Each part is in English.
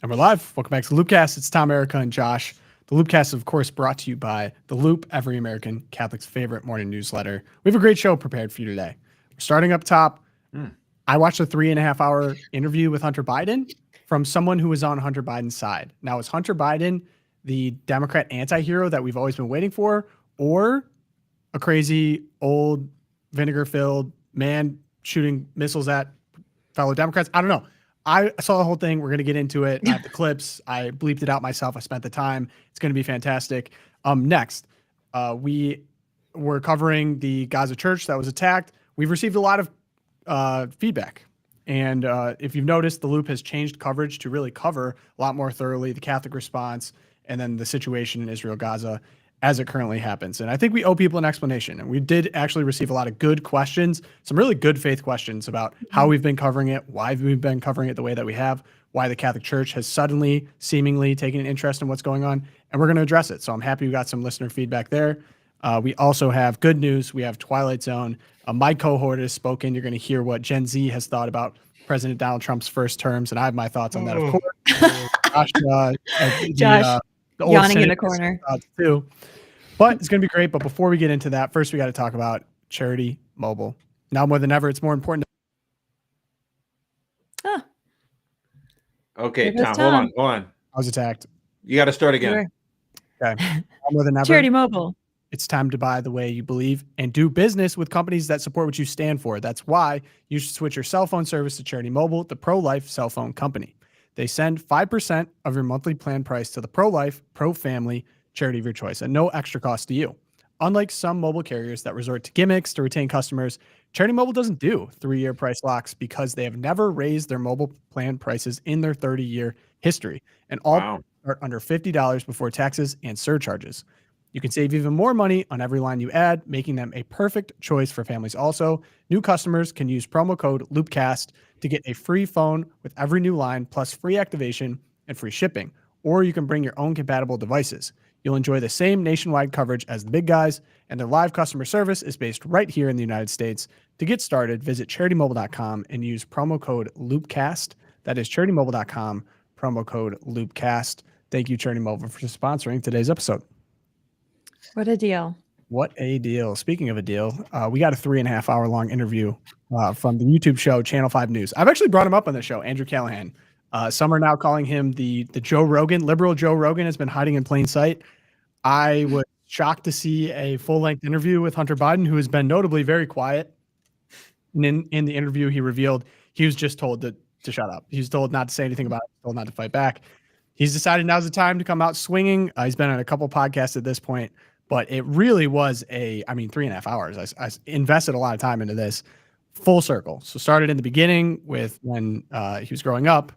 And we're live. Welcome back to the LOOPcast. It's Tom, Erika, and Josh. The LOOPcast is, of course, brought to you by The Loop, every American Catholic's favorite morning newsletter. We have a great show prepared for you today. We're starting up top. I watched a 3.5-hour interview with Hunter Biden from someone who was on Hunter Biden's side. Now, is Hunter Biden the Democrat anti-hero that we've always been waiting for, or a crazy, old, vinegar-filled man shooting missiles at fellow Democrats? I don't know. I saw the whole thing. We're going to get into it. I have the clips. I bleeped it out myself. I spent the time. It's going to be fantastic. Next, we were covering the Gaza church that was attacked. We've received a lot of feedback. And if you've noticed, the Loop has changed coverage to really cover a lot more thoroughly the Catholic response and then the situation in Israel, Gaza, as it currently happens. And I think we owe people an explanation. And we did actually receive a lot of good questions, some really good faith questions about how we've been covering it, why we've been covering it the way that we have, why the Catholic Church has suddenly, seemingly taken an interest in what's going on. And we're going to address it. So I'm happy we got some listener feedback there. We also have good news. We have Twilight Zone. My cohort has spoken. You're going to hear what Gen Z has thought about President Donald Trump's first terms. And I have my thoughts on that, of course. Josh yawning in the corner too. But it's going to be great. But before we get into that, first we got to talk about Charity Mobile. Now more than ever, it's more important. Okay, Tom, hold on. I was attacked. You got to start again. Okay. Now more than ever, Charity Mobile. It's time to buy the way you believe and do business with companies that support what you stand for. That's why you should switch your cell phone service to Charity Mobile, the pro-life cell phone company. They send 5% of your monthly plan price to the pro-life, pro-family charity of your choice and no extra cost to you. Unlike some mobile carriers that resort to gimmicks to retain customers, Charity Mobile doesn't do 3-year price locks because they have never raised their mobile plan prices in their 30-year history. And all are under $50 before taxes and surcharges. You can save even more money on every line you add, making them a perfect choice for families. Also, new customers can use promo code LOOPcast to get a free phone with every new line, plus free activation and free shipping. Or you can bring your own compatible devices. You'll enjoy the same nationwide coverage as the big guys, and their live customer service is based right here in the United States. To get started, visit CharityMobile.com and use promo code LOOPcast. That is CharityMobile.com, promo code LOOPcast. Thank you, Charity Mobile, for sponsoring today's episode. What a deal. What a deal. Speaking of a deal, we got a 3.5-hour long interview from the YouTube show Channel 5 News. I've actually brought him up on the show, Andrew Callahan. Some are now calling him the Joe Rogan. Liberal Joe Rogan has been hiding in plain sight. I was shocked to see a full-length interview with Hunter Biden, who has been notably very quiet. And in the interview, he revealed he was just told to shut up. He was told not to say anything about it, told not to fight back. He's decided now's the time to come out swinging. He's been on a couple podcasts at this point, but it really was 3.5 hours. I invested a lot of time into this. Full circle. So started in the beginning with when he was growing up,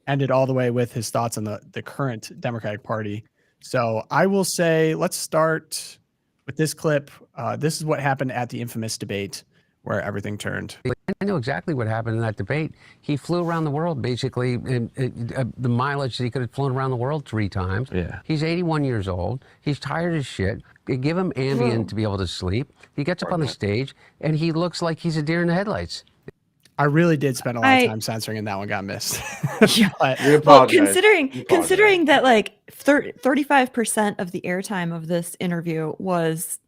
ended all the way with his thoughts on the current Democratic Party. So I will say, let's start with this clip. This is what happened at the infamous debate where everything turned. I know exactly what happened in that debate. He flew around the world, basically, the mileage that he could have flown around the world 3 times. Yeah. He's 81 years old. He's tired as shit. They give him Ambien to be able to sleep. He gets up on the stage, and he looks like he's a deer in the headlights. I really did spend a lot of time censoring, and that one got missed. Well, considering that like 35% of the airtime of this interview was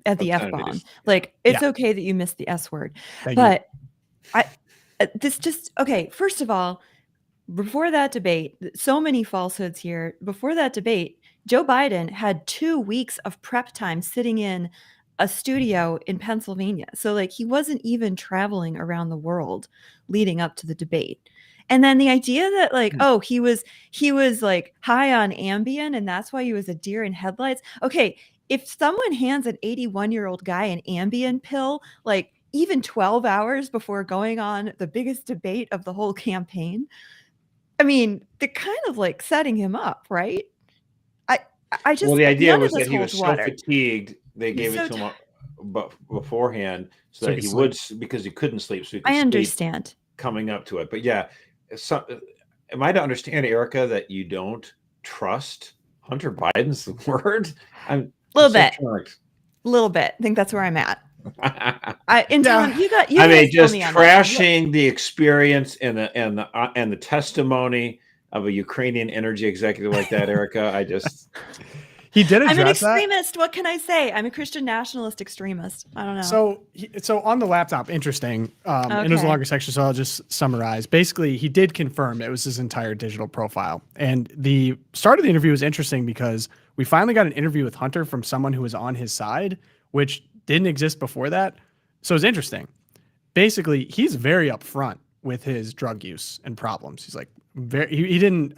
at the F-bomb, like it's okay that you missed the S word, but first of all, before that debate, so many falsehoods here. Before that debate, Joe Biden had 2 weeks of prep time sitting in a studio in Pennsylvania. So like he wasn't even traveling around the world leading up to the debate. And then the idea that like, he was like high on Ambien and that's why he was a deer in headlights. Okay, if someone hands an 81-year-old guy an Ambien pill, like even 12 hours before going on the biggest debate of the whole campaign, I mean, they're kind of like setting him up, right? I just, the idea was that he was so fatigued, they gave it to him beforehand so that he would, because he couldn't sleep. So he could I understand coming up to it. But yeah, am I to understand, Erika, that you don't trust Hunter Biden's word? A little bit. I think that's where I'm at. Tom, you just trashing the experience and the testimony of a Ukrainian energy executive like that, Erika. I just He did I'm an address that. extremist. What can I say? I'm a Christian nationalist extremist. I don't know. So on the laptop, interesting. And it was a Okay. longer section, so I'll just summarize. Basically, he did confirm it was his entire digital profile. And the start of the interview was interesting because we finally got an interview with Hunter from someone who was on his side, which didn't exist before that. So it's interesting. Basically, he's very upfront with his drug use and problems. He's like, he didn't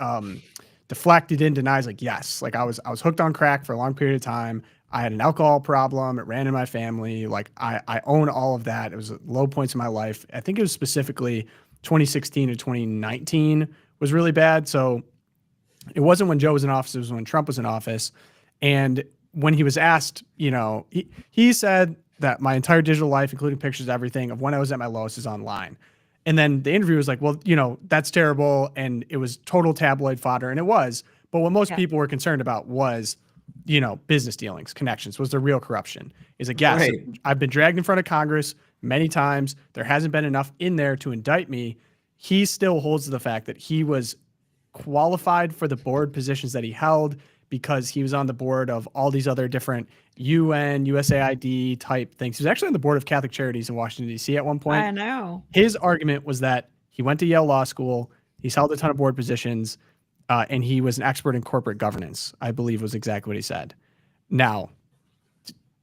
deflect. He didn't deny. He's like, yes, like I was hooked on crack for a long period of time. I had an alcohol problem. It ran in my family. Like I own all of that. It was at low points in my life. I think it was specifically 2016 to 2019 was really bad. So it wasn't when Joe was in office. It was when Trump was in office. And when he was asked, he said that my entire digital life, including pictures, everything of when I was at my lowest is online. And then the interview was like, well, that's terrible. And it was total tabloid fodder. And it was. But what most people were concerned about was, business dealings, connections. Was there real corruption? He's like, yes, Right. I've been dragged in front of Congress many times. There hasn't been enough in there to indict me. He still holds to the fact that he was qualified for the board positions that he held because he was on the board of all these other different UN, USAID type things. He was actually on the board of Catholic Charities in Washington, D.C. at one point. I know. His argument was that he went to Yale Law School, he's held a ton of board positions, and he was an expert in corporate governance, I believe was exactly what he said. Now,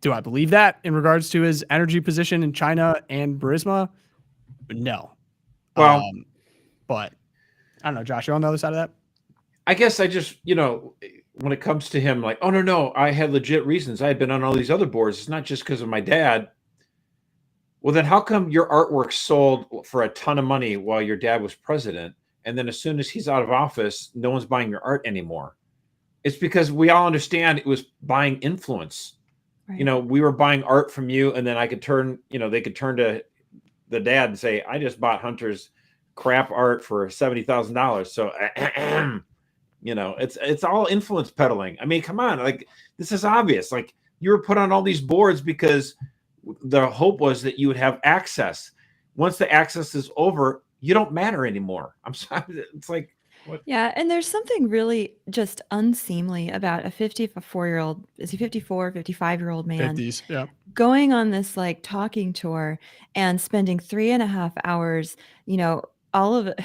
do I believe that in regards to his energy position in China and Burisma? No. Well, but I don't know, Josh, you're on the other side of that? I guess I just, when it comes to him, like, oh, no, I had legit reasons. I had been on all these other boards. It's not just because of my dad. Well, then how come your artwork sold for a ton of money while your dad was president? And then as soon as he's out of office, no one's buying your art anymore. It's because we all understand it was buying influence. Right. We were buying art from you, and then I could turn, they could turn to the dad and say, I just bought Hunter's crap art for $70,000. So, it's all influence peddling. I mean, come on, like this is obvious. Like you were put on all these boards because the hope was that you would have access. Once the access is over, you don't matter anymore. I'm sorry. It's like, what? Yeah. And there's something really just unseemly about a 54-year-old, is he 54, 55-year-old man 50s, yeah, going on this like talking tour and spending 3.5 hours, all of it,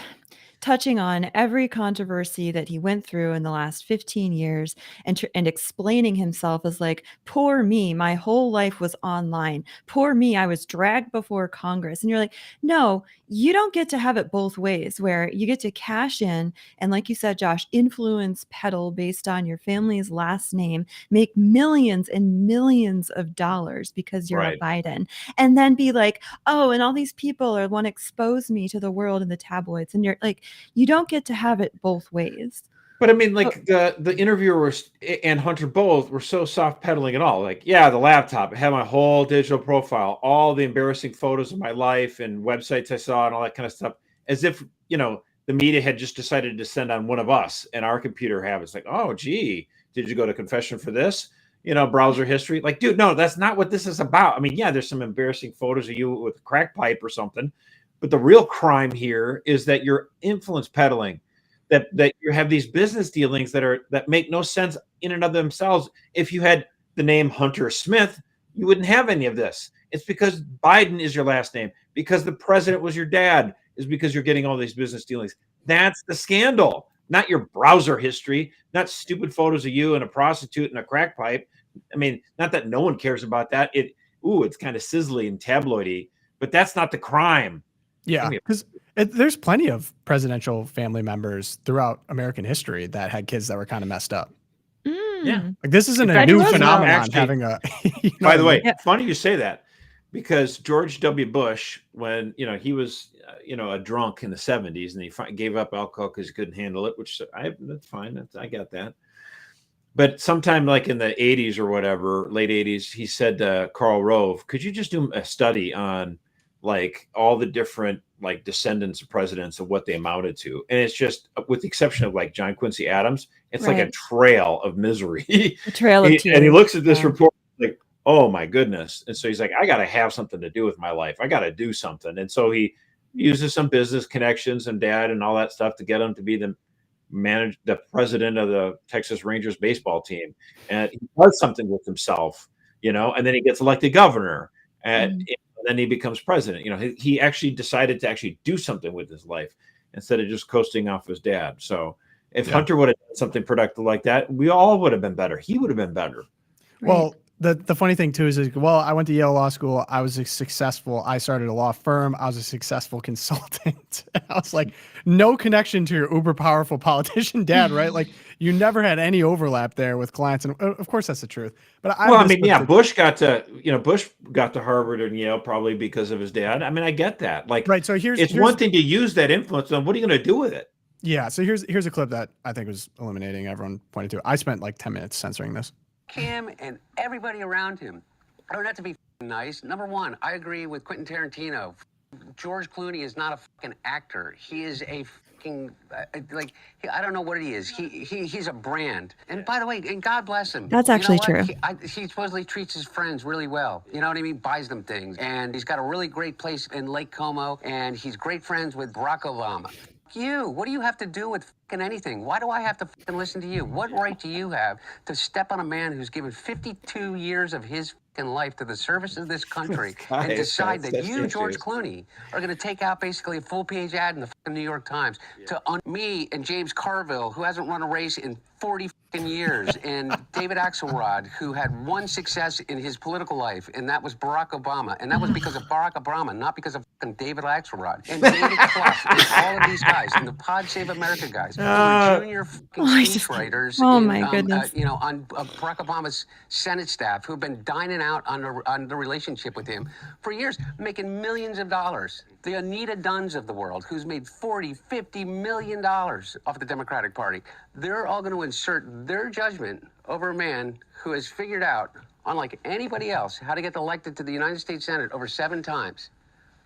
touching on every controversy that he went through in the last 15 years and explaining himself as like, poor me, my whole life was online. Poor me, I was dragged before Congress. And you're like, no, you don't get to have it both ways, where you get to cash in and, like you said, Josh, influence peddle based on your family's last name, make millions and millions of dollars because you're a Biden, and then be like, oh, and all these people want to expose me to the world and the tabloids. And you're like, you don't get to have it both ways. But I mean, like the interviewers and Hunter both were so soft pedaling and all. Like, yeah, the laptop, I had my whole digital profile, all the embarrassing photos of my life and websites I saw and all that kind of stuff, as if the media had just decided to descend on one of us and our computer habits. Like, oh, gee, did you go to confession for this? Browser history. Like, dude, no, that's not what this is about. I mean, yeah, there's some embarrassing photos of you with a crack pipe or something, but the real crime here is that you're influence peddling. That you have these business dealings that make no sense in and of themselves. If you had the name Hunter Smith, you wouldn't have any of this. It's because Biden is your last name, because the president was your dad, is because you're getting all these business dealings. That's the scandal, not your browser history, not stupid photos of you and a prostitute and a crack pipe. I mean, not that no one cares about that. It's kind of sizzly and tabloidy, but that's not the crime. Yeah, because there's plenty of presidential family members throughout American history that had kids that were kind of messed up. Yeah, like this isn't a new phenomenon. Actually, having a. By the way, funny you say that, because George W. Bush, when he was a drunk in the 70s and he gave up alcohol because he couldn't handle it, which that's fine. I got that. But sometime like in the 80s or whatever, late 80s, he said to Karl Rove, "Could you just do a study on like all the different like descendants of presidents of what they amounted to?" And it's just, with the exception of like John Quincy Adams, it's like a trail of misery. A trail of tears. And he looks at this report like, oh my goodness. And so he's like, I got to have something to do with my life. I got to do something. And so he uses some business connections and dad and all that stuff to get him to be the managed the president of the Texas Rangers baseball team, and he does something with himself, and then he gets elected governor, and then he becomes president. He actually decided to actually do something with his life instead of just coasting off his dad. So if Hunter would have done something productive like that, we all would have been better. He would have been better. Well, the funny thing too is, I went to Yale Law School. I was successful. I started a law firm. I was a successful consultant. I was like, no connection to your uber powerful politician dad, right? Like you never had any overlap there with clients. And of course that's the truth. But Bush got to Harvard and Yale probably because of his dad. I mean, I get that. Like, right. So here's one thing to use that influence on. What are you going to do with it? Yeah. So here's a clip that I think was eliminating. Everyone pointed to. I spent like 10 minutes censoring this. Him and everybody around him. I don't have to be nice. Number one, I agree with Quentin Tarantino. George Clooney is not a fucking actor. He is a fucking I don't know what he is. He's a brand. And by the way, and God bless him. That's actually true. He supposedly treats his friends really well. You know what I mean? Buys them things. And he's got a really great place in Lake Como. And he's great friends with Barack Obama. You, what do you have to do with fucking anything? Why do I have to fucking listen to you? What right do you have to step on a man who's given 52 years of his fucking life to the service of this country and decide that you, George Clooney, are going to take out basically a full-page ad in the fucking New York Times to me and James Carville, who hasn't run a race in 40 fucking years, and David Axelrod, who had one success in his political life, and that was Barack Obama, and that was because of Barack Obama, not because of fucking David Axelrod and David Clough and all of these guys and the Pod Save America guys, who were junior fucking speechwriters, goodness, on Barack Obama's Senate staff, who've been dining out on the relationship with him for years, making millions of dollars. The Anita Dunns of the world, who's made $40-50 million off the Democratic Party, they're all going to insert their judgment over a man who has figured out, unlike anybody else, how to get elected to the United States Senate over 7 times,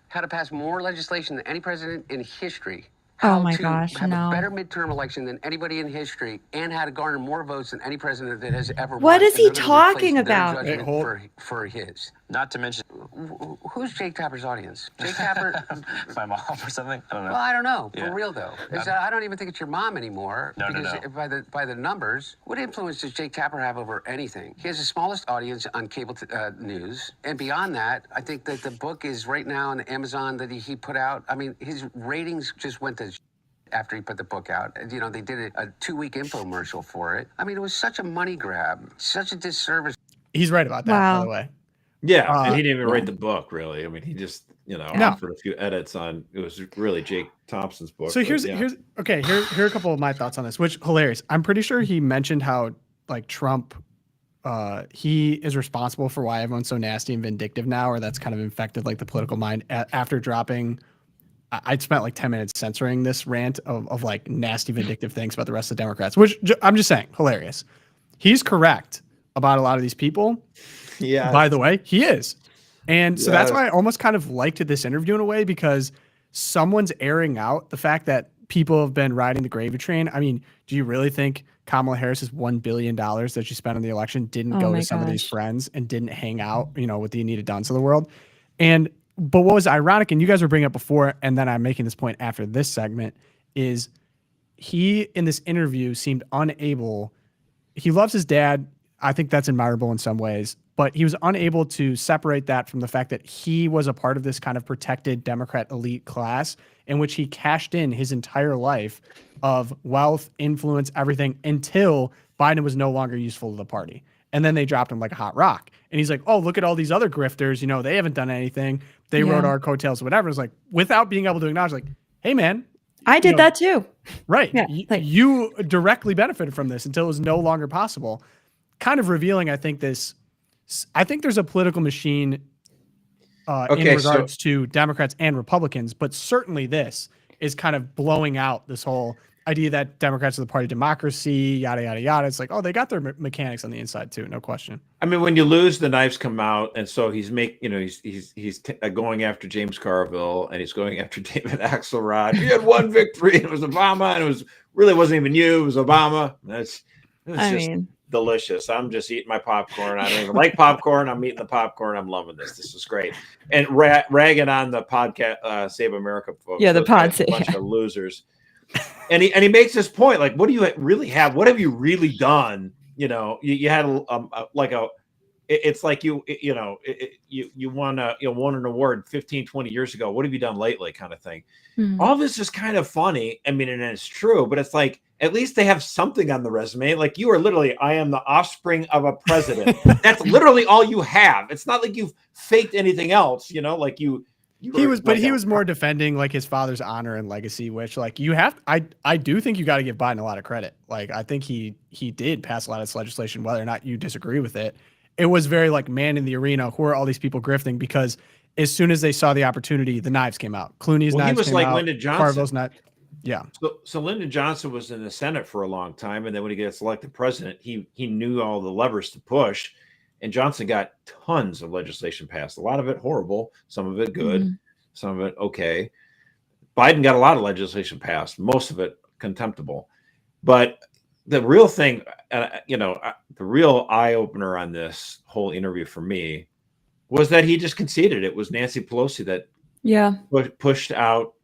how to pass more legislation than any president in history, how to have a better midterm election than anybody in history, and how to garner more votes than any president that has ever won. What is he talking about? For his. Not to mention, who's Jake Tapper's audience? Jake Tapper, my mom or something? I don't know. Well, I don't know. For real though, I don't even think it's your mom anymore. No. By the numbers, what influence does Jake Tapper have over anything? He has the smallest audience on cable news, and beyond that, I think that the book is right now on Amazon that he put out. I mean, his ratings just went to after he put the book out. They did a 2-week infomercial for it. I mean, it was such a money grab, such a disservice. He's right about that, by the way. Yeah, and he didn't even write the book, really. I mean, he just, offered a few edits on. It was really Jake Thompson's book. So here are a couple of my thoughts on this, which hilarious. I'm pretty sure he mentioned how like Trump, he is responsible for why everyone's so nasty and vindictive now, or that's kind of infected like the political mind after dropping. I'd spent like 10 minutes censoring this rant of like nasty vindictive things about the rest of the Democrats, which I'm just saying, hilarious. He's correct about a lot of these people. Yeah. By the way, he is. And so that's why I almost kind of liked this interview in a way, because someone's airing out the fact that people have been riding the gravy train. I mean, do you really think Kamala Harris's $1 billion that she spent on the election didn't go to some of these friends and didn't hang out, with the Anita Dunns of the world? But what was ironic, and you guys were bringing up before, and then I'm making this point after this segment, is he in this interview seemed unable. He loves his dad. I think that's admirable in some ways, but he was unable to separate that from the fact that he was a part of this kind of protected Democrat elite class in which he cashed in his entire life of wealth, influence, everything until Biden was no longer useful to the party. And then they dropped him like a hot rock. And he's like, oh, look at all these other grifters. They haven't done anything. They rode our coattails or whatever. It's like, without being able to acknowledge, like, hey, man. I did that too. Right. Yeah, you directly benefited from this until it was no longer possible. Kind of revealing, I think there's a political machine in regards to Democrats and Republicans, but certainly this is kind of blowing out this whole idea that Democrats are the party of democracy, yada, yada, yada. It's like, oh, they got their mechanics on the inside too. No question. I mean, when you lose, the knives come out. And so he's going after James Carville, and he's going after David Axelrod. He had one victory, and it was Obama, and it wasn't even you, it was Obama. It's just delicious. I'm just eating my popcorn. I don't even like popcorn. I'm eating the popcorn. I'm loving this. This is great. And ragging on the podcast, Save America folks. Yeah, the pod save. Bunch of losers. And he makes this point, like, what do you really have? What have you really done? You know, you had it's like you won an award 15, 20 years ago. What have you done lately, kind of thing. All this is kind of funny. I mean, and it's true, but it's like, at least they have something on the resume. Like, you are literally, I am the offspring of a president. That's literally all you have. It's not like you've faked anything else, you know, like he was more defending like his father's honor and legacy, which like I do think you got to give Biden a lot of credit. Like, I think he did pass a lot of this legislation, whether or not you disagree with it. It was very like, man in the arena, who are all these people grifting? Because as soon as they saw the opportunity, the knives came out. Clooney's knives he was came like out. Lyndon Johnson. Carville's knife. Yeah. So Lyndon Johnson was in the Senate for a long time, and then when he gets elected president, he knew all the levers to push, and Johnson got tons of legislation passed. A lot of it horrible, some of it good, some of it okay. Biden got a lot of legislation passed, most of it contemptible. But the real thing, the real eye opener on this whole interview for me was that he just conceded. It was Nancy Pelosi that pushed out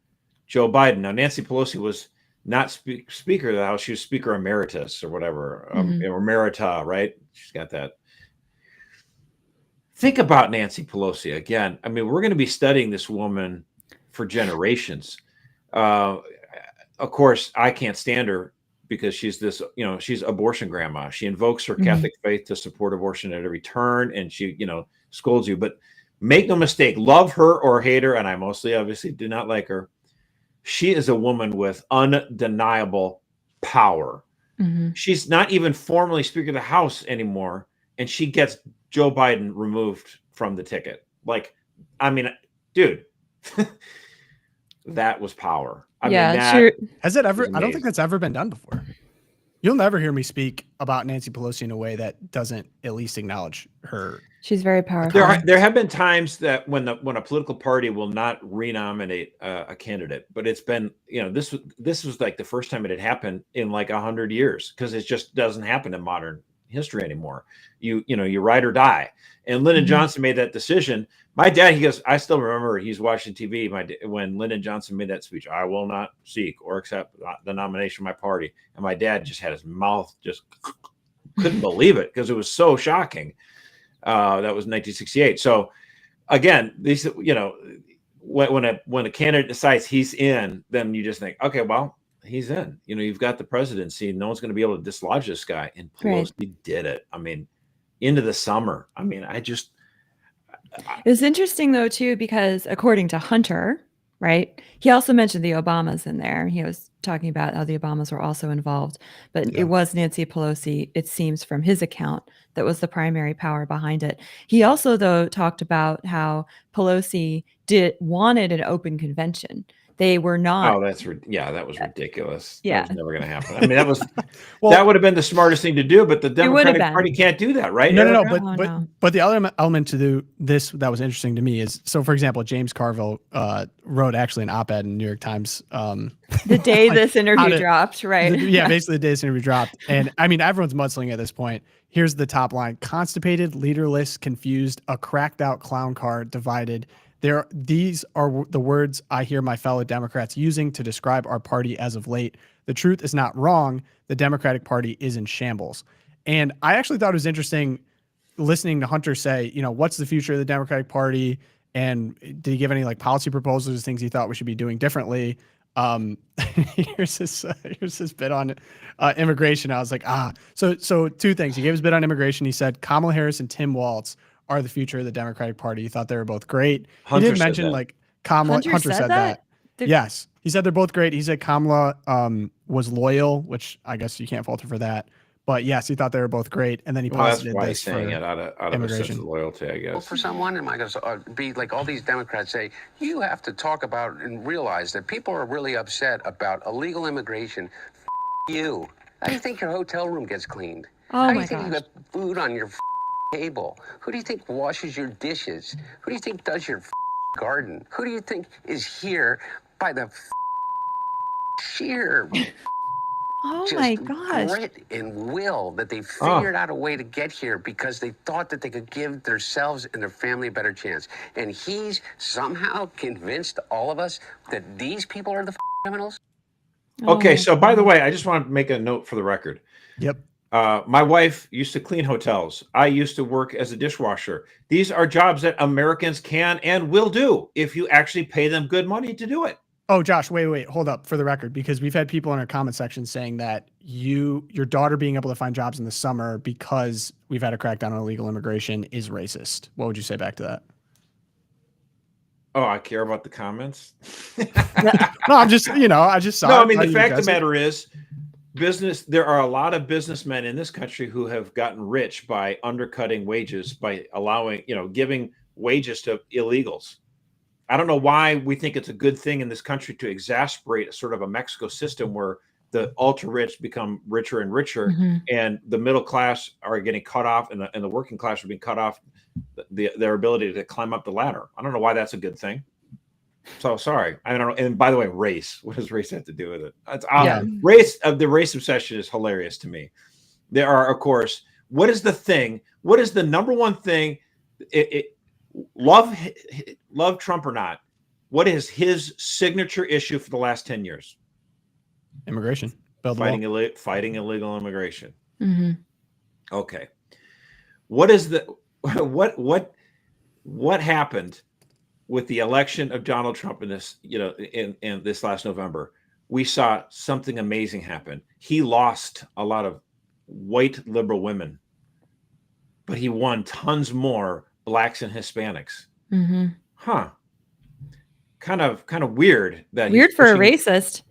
Joe Biden. Now, Nancy Pelosi was not Speaker of the House. She was Speaker Emeritus or whatever, or Emerita, right? She's got that. Think about Nancy Pelosi again. I mean, we're going to be studying this woman for generations. Of course, I can't stand her because she's this, she's abortion grandma. She invokes her Catholic faith to support abortion at every turn, and she, scolds you. But make no mistake, love her or hate her, and I mostly obviously do not like her. She is a woman with undeniable power. She's not even formally Speaker of the House anymore, and she gets Joe Biden removed from the ticket. Like, I mean, dude, that was power. I mean, sure. Has it ever? I don't think that's ever been done before. You'll never hear me speak about Nancy Pelosi in a way that doesn't at least acknowledge her. She's very powerful. There have been times that when a political party will not renominate a candidate, but it's been, this was like the first time it had happened in like 100 years, because it just doesn't happen in modern history anymore. You ride or die. And Lyndon Johnson made that decision. My dad, he goes, I still remember he's watching TV when Lyndon Johnson made that speech. I will not seek or accept the nomination of my party. And my dad just had his mouth, just couldn't believe it, because it was so shocking. That was 1968. So again, these, when a candidate decides he's in, then you just think, okay, well, he's in. You've got the presidency. No one's going to be able to dislodge this guy. And Pelosi did it. I mean, into the summer. I mean, it's interesting though too, because according to Hunter, right, he also mentioned the Obamas in there. He was talking about how the Obamas were also involved, but it was Nancy Pelosi, it seems from his account, that was the primary power behind it. He also though talked about how Pelosi wanted an open convention. They were not. Oh, that was ridiculous. Yeah, that was never going to happen. I mean, that was that would have been the smartest thing to do, but the Democratic Party can't do that, right? No. But the other element to this that was interesting to me is, so for example, James Carville wrote actually an op-ed in the New York Times the day this interview dropped, right? Basically the day this interview dropped, and I mean everyone's mudslinging at this point. Here's the top line: constipated, leaderless, confused, a cracked out clown car, divided. These are the words I hear my fellow Democrats using to describe our party as of late. The truth is not wrong. The Democratic Party is in shambles. And I actually thought it was interesting listening to Hunter say, what's the future of the Democratic Party? And did he give any like policy proposals, things he thought we should be doing differently? Here's this bit on immigration. I was like, so two things. He gave his bit on immigration. He said Kamala Harris and Tim Walz are the future of the Democratic Party. He thought they were both great. Hunter he did mention like Kamala. Hunter said that. Yes. He said they're both great. He said Kamala was loyal, which I guess you can't fault her for that. But yes, he thought they were both great. And then he posited that's why this he's saying it out of a sense of loyalty, I guess. Well, for someone, am I going to be like all these Democrats say, you have to talk about and realize that people are really upset about illegal immigration. You. How do you think your hotel room gets cleaned? Oh, How do you think you got food on your table? Who do you think washes your dishes? Who do you think does your garden? Who do you think is here by the sheer my gosh, grit and will that they figured out a way to get here because they thought that they could give themselves and their family a better chance. And he's somehow convinced all of us that these people are the criminals? Okay, Oh, so by the way, I just want to make a note for the record. Yep. My wife used to clean hotels. I used to work as a dishwasher. These are jobs that Americans can and will do if you actually pay them good money to do it. Oh, Josh, wait, hold up for the record, because we've had people in our comment section saying that your daughter being able to find jobs in the summer because we've had a crackdown on illegal immigration is racist. What would you say back to that? Oh, I care about the comments. No, I'm just, I just saw. No, it, I mean, thought the you fact of guys the matter is, there are a lot of businessmen in this country who have gotten rich by undercutting wages, by allowing, giving wages to illegals. I don't know why we think it's a good thing in this country to exasperate sort of a Mexico system where the ultra rich become richer and richer, and the middle class are getting cut off, and the working class are being cut off their ability to climb up the ladder. I don't know why that's a good thing. So sorry. I don't know. And by the way, race. What does race have to do with it? Race. The race obsession is hilarious to me. There are, of course, what is the thing? What is the number one thing? Love Trump or not? What is his signature issue for the last 10 years? Immigration. Fighting illegal immigration. Okay. What is the what happened with the election of Donald Trump in this, in this last November? We saw something amazing happen. He lost a lot of white liberal women, but he won tons more blacks and Hispanics. Huh. Kind of weird that weird for a racist.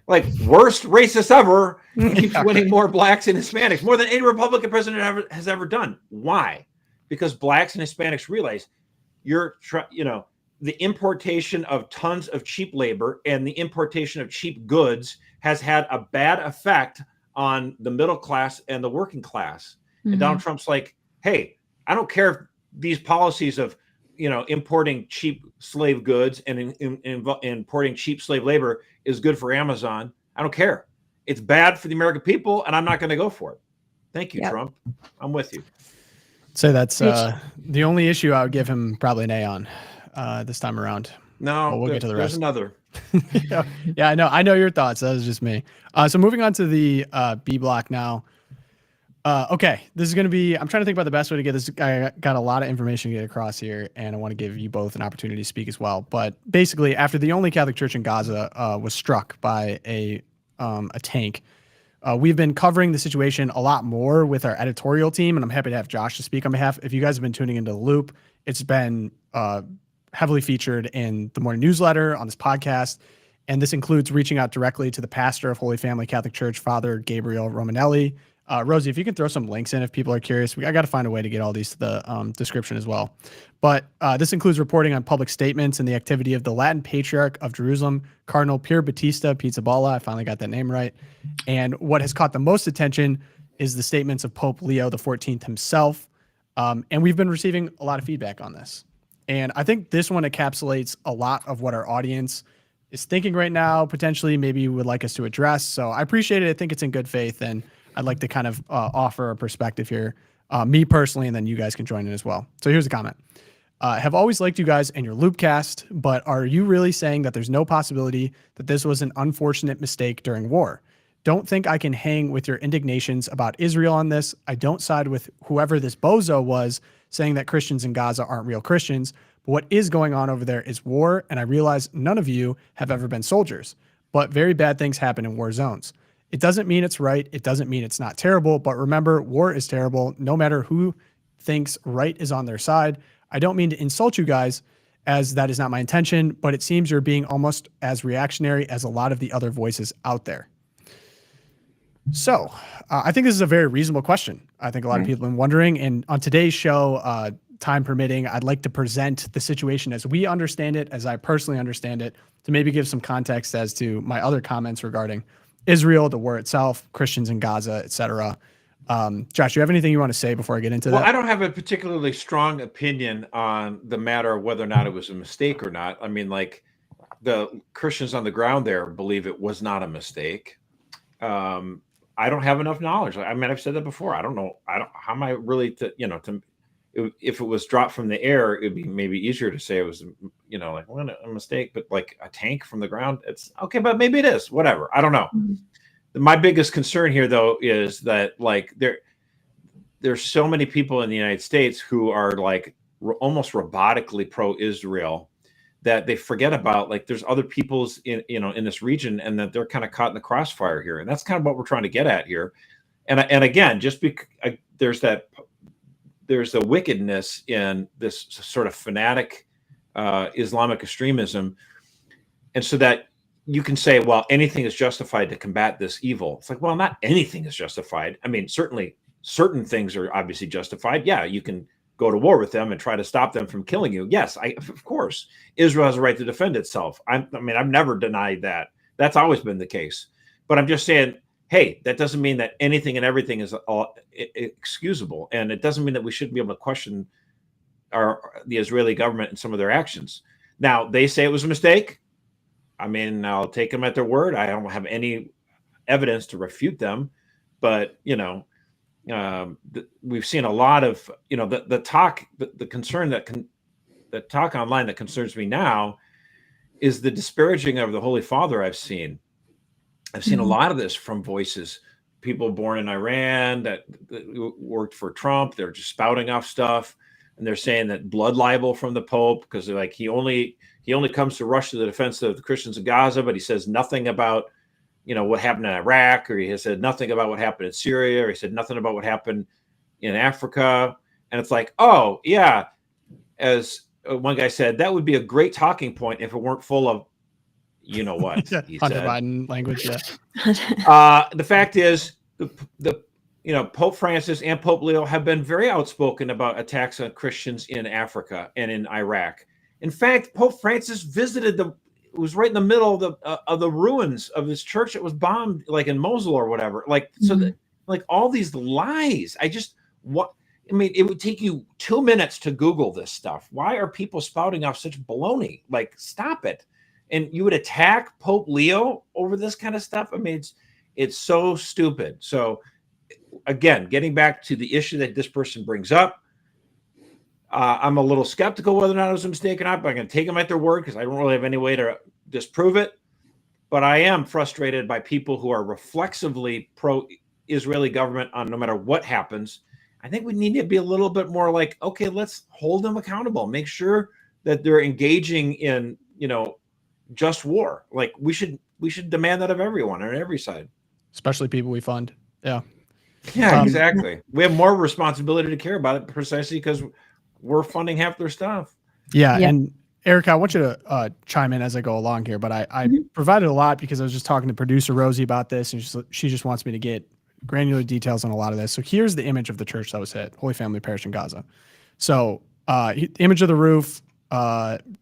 Like worst racist ever keeps winning more blacks and Hispanics, more than any Republican president has ever done. Why? Because blacks and Hispanics realize the importation of tons of cheap labor and the importation of cheap goods has had a bad effect on the middle class and the working class. And Donald Trump's like, hey, I don't care if these policies of, importing cheap slave goods and importing cheap slave labor is good for Amazon. I don't care. It's bad for the American people, and I'm not going to go for it. Thank you, Trump. I'm with you. So that's the only issue I would give him probably an A on this time around. No, we'll get to the rest. There's another. Yeah, I know your thoughts. That was just me. So moving on to the B block now. Okay, this is going to be, I'm trying to think about the best way to get this. I got a lot of information to get across here, and I want to give you both an opportunity to speak as well. But basically, after the only Catholic church in Gaza was struck by a tank, we've been covering the situation a lot more with our editorial team, and I'm happy to have Josh to speak on behalf. If you guys have been tuning into The Loop, it's been heavily featured in the morning newsletter, on this podcast, and this includes reaching out directly to the pastor of Holy Family Catholic Church, Father Gabriel Romanelli. Rosie, if you can throw some links in if people are curious. I got to find a way to get all these to the description as well. But this includes reporting on public statements and the activity of the Latin Patriarch of Jerusalem, Cardinal Pier Battista Pizzaballa. I finally got that name right. And what has caught the most attention is the statements of Pope Leo XIV himself. And we've been receiving a lot of feedback on this. And I think this one encapsulates a lot of what our audience is thinking right now, potentially maybe you would like us to address. So I appreciate it. I think it's in good faith, and I'd like to kind of offer a perspective here, me personally, and then you guys can join in as well. So here's a comment. Have always liked you guys and your Loopcast, but are you really saying that there's no possibility that this was an unfortunate mistake during war? Don't think I can hang with your indignations about Israel on this. I don't side with whoever this bozo was saying that Christians in Gaza aren't real Christians. But what is going on over there is war, and I realize none of you have ever been soldiers, but very bad things happen in war zones. It doesn't mean it's right. It doesn't mean it's not terrible. But remember, war is terrible, no matter who thinks right is on their side. I don't mean to insult you guys, as that is not my intention, but it seems you're being almost as reactionary as a lot of the other voices out there. So I think this is a very reasonable question. I think a lot of people have been wondering. And on today's show, time permitting, I'd like to present the situation as we understand it, as I personally understand it, to maybe give some context as to my other comments regarding Israel, the war itself, Christians in Gaza, etc. Josh, do you have anything you want to say before I get into that? Well, I don't have a particularly strong opinion on the matter of whether or not it was a mistake or not. I mean, like, the Christians on the ground there believe it was not a mistake. I don't have enough knowledge. I mean, I've said that before. I don't know. How am I really to if it was dropped from the air, it'd be maybe easier to say it was, like a mistake. But like a tank from the ground, it's okay. But maybe it is. Whatever. I don't know. Mm-hmm. My biggest concern here, though, is that like there's so many people in the United States who are like almost robotically pro-Israel that they forget about, like, there's other peoples in this region, and that they're kind of caught in the crossfire here. And that's kind of what we're trying to get at here. And again, just because there's the wickedness in this sort of fanatic Islamic extremism. And so that you can say, well, anything is justified to combat this evil. It's like, well, not anything is justified. I mean, certainly certain things are obviously justified. Yeah, you can go to war with them and try to stop them from killing you. Yes, of course, Israel has a right to defend itself. I've never denied that. That's always been the case. But I'm just saying, hey, that doesn't mean that anything and everything is excusable. And it doesn't mean that we shouldn't be able to question the Israeli government and some of their actions. Now, they say it was a mistake. I mean, I'll take them at their word. I don't have any evidence to refute them. But, we've seen a lot of, the talk, the concern the talk online that concerns me now is the disparaging of the Holy Father I've seen. I've seen a lot of this from voices, people born in Iran that worked for Trump. They're just spouting off stuff, and they're saying that blood libel from the Pope, because they're like, he only comes to rush to the defense of the Christians of Gaza, but he says nothing about, what happened in Iraq, or he has said nothing about what happened in Syria, or he said nothing about what happened in Africa. And it's like, oh yeah, as one guy said, that would be a great talking point if it weren't full of, what he Hunter said. Biden language. Yeah. The fact is, the Pope Francis and Pope Leo have been very outspoken about attacks on Christians in Africa and in Iraq. In fact, Pope Francis visited it was right in the middle of the ruins of this church that was bombed, like in Mosul or whatever. Like, so that, like, all these lies. It would take you 2 minutes to Google this stuff. Why are people spouting off such baloney? Like, stop it. And you would attack Pope Leo over this kind of stuff. I mean, it's so stupid. So again, getting back to the issue that this person brings up, I'm a little skeptical whether or not it was a mistake or not, but I'm going to take them at their word because I don't really have any way to disprove it. But I am frustrated by people who are reflexively pro-Israeli government on no matter what happens. I think we need to be a little bit more like, okay, let's hold them accountable. Make sure that they're engaging in, just war. Like, we should demand that of everyone on every side, Especially people we fund. Yeah. Yeah, exactly. We have more responsibility to care about it precisely because we're funding half their stuff. Yeah. And Erika, I want you to chime in as I go along here, but I provided a lot because I was just talking to producer Rosie about this, and she just wants me to get granular details on a lot of this. So here's the image of the church that was hit, Holy Family Parish in Gaza. So image of the roof,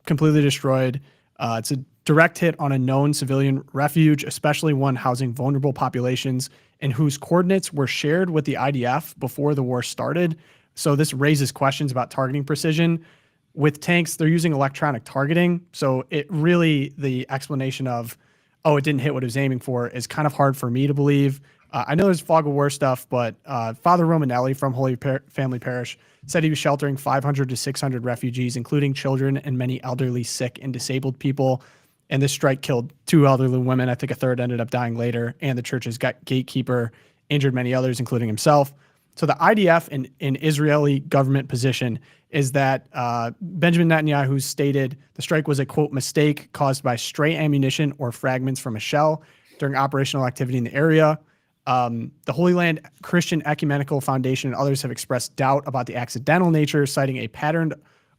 completely destroyed. It's a direct hit on a known civilian refuge, especially one housing vulnerable populations and whose coordinates were shared with the IDF before the war started. So this raises questions about targeting precision. With tanks, they're using electronic targeting. So it really, the explanation of, oh, it didn't hit what it was aiming for is kind of hard for me to believe. I know there's fog of war stuff, but Father Romanelli from Holy Family Parish said he was sheltering 500 to 600 refugees, including children and many elderly, sick, and disabled people. And this strike killed 2 elderly women. I think a third ended up dying later. And the church's gatekeeper injured many others, including himself. So the IDF and Israeli government position is that Benjamin Netanyahu stated the strike was a, quote, mistake caused by stray ammunition or fragments from a shell during operational activity in the area. The Holy Land Christian Ecumenical Foundation and others have expressed doubt about the accidental nature, citing a pattern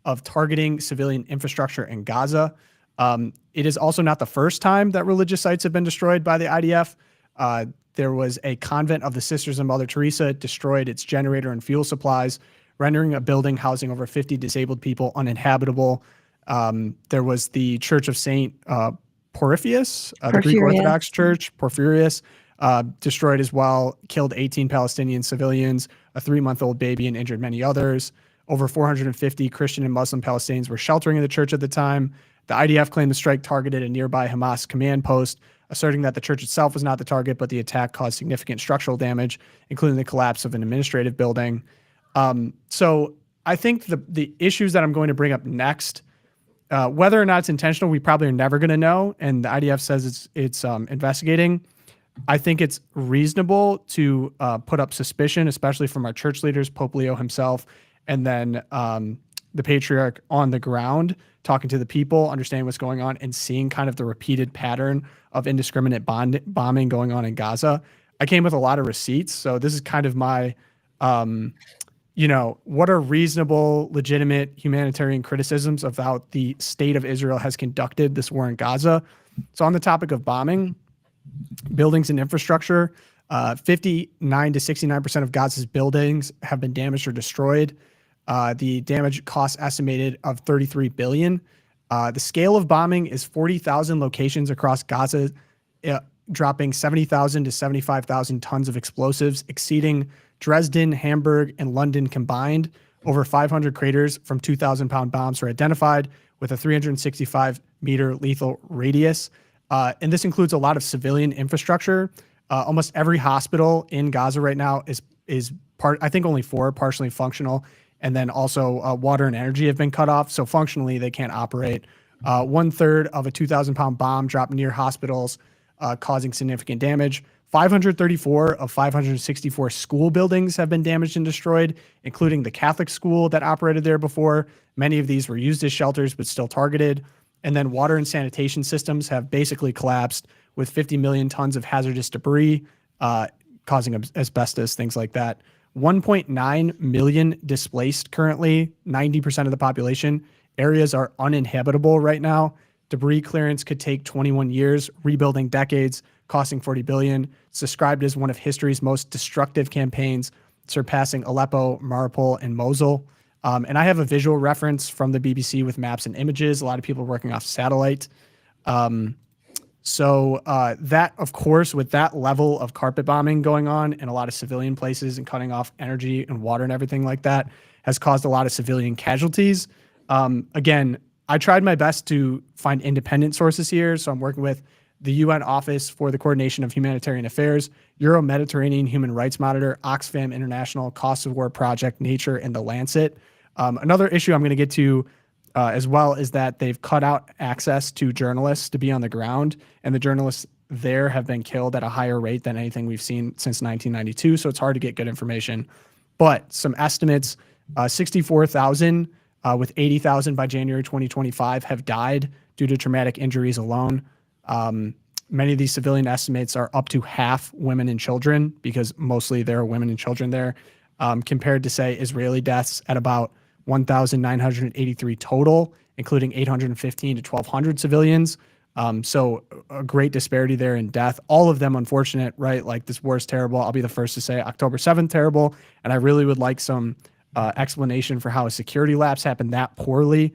of targeting civilian infrastructure in Gaza. It is also not the first time that religious sites have been destroyed by the IDF. There was a convent of the Sisters of Mother Teresa destroyed its generator and fuel supplies, rendering a building housing over 50 disabled people uninhabitable. There was the Church of Saint Porphyrius, the Greek Orthodox Church, Porphyrius, destroyed as well, killed 18 Palestinian civilians, a 3-month-old baby, and injured many others. Over 450 Christian and Muslim Palestinians were sheltering in the church at the time. The IDF claimed the strike targeted a nearby Hamas command post, asserting that the church itself was not the target, but the attack caused significant structural damage, including the collapse of an administrative building. So I think the issues that I'm going to bring up next, whether or not it's intentional, we probably are never going to know. And the IDF says it's investigating. I think it's reasonable to put up suspicion, especially from our church leaders, Pope Leo himself, and then the patriarch on the ground, talking to the people, understanding what's going on, and seeing kind of the repeated pattern of indiscriminate bombing going on in Gaza. I came with a lot of receipts, so this is kind of my, what are reasonable, legitimate humanitarian criticisms of how the state of Israel has conducted this war in Gaza. So on the topic of bombing, buildings and infrastructure, 59 to 69% of Gaza's buildings have been damaged or destroyed. The damage cost estimated of 33 billion. The scale of bombing is 40,000 locations across Gaza, dropping 70,000 to 75,000 tons of explosives, exceeding Dresden, Hamburg, and London combined. Over 500 craters from 2,000-pound bombs were identified with a 365-meter lethal radius. And this includes a lot of civilian infrastructure. Almost every hospital in Gaza right now is I think only 4 partially functional. And then also water and energy have been cut off. So functionally, they can't operate. 1/3 of a 2,000-pound bomb dropped near hospitals, causing significant damage. 534 of 564 school buildings have been damaged and destroyed, including the Catholic school that operated there before. Many of these were used as shelters, but still targeted. And then water and sanitation systems have basically collapsed with 50 million tons of hazardous debris, causing asbestos, things like that. 1.9 million displaced currently, 90% of the population. Areas are uninhabitable right now. Debris clearance could take 21 years, rebuilding decades, costing 40 billion. It's described as one of history's most destructive campaigns, surpassing Aleppo, Mariupol, and Mosul. And I have a visual reference from the BBC with maps and images. A lot of people working off satellite. So that, of course, with that level of carpet bombing going on in a lot of civilian places and cutting off energy and water and everything like that, has caused a lot of civilian casualties. Again, I tried my best to find independent sources here. So I'm working with the UN Office for the Coordination of Humanitarian Affairs, Euro-Mediterranean Human Rights Monitor, Oxfam International, Cost of War Project, Nature, and The Lancet. Another issue I'm going to get to as well is that they've cut out access to journalists to be on the ground, and the journalists there have been killed at a higher rate than anything we've seen since 1992, so it's hard to get good information. But some estimates, 64,000 with 80,000 by January 2025 have died due to traumatic injuries alone. Many of these civilian estimates are up to half women and children, because mostly there are women and children there, compared to, say, Israeli deaths at about 1,983 total, including 815 to 1,200 civilians. So a great disparity there in death. All of them unfortunate, right? Like, this war is terrible. I'll be the first to say October 7th, terrible. And I really would like some explanation for how a security lapse happened that poorly,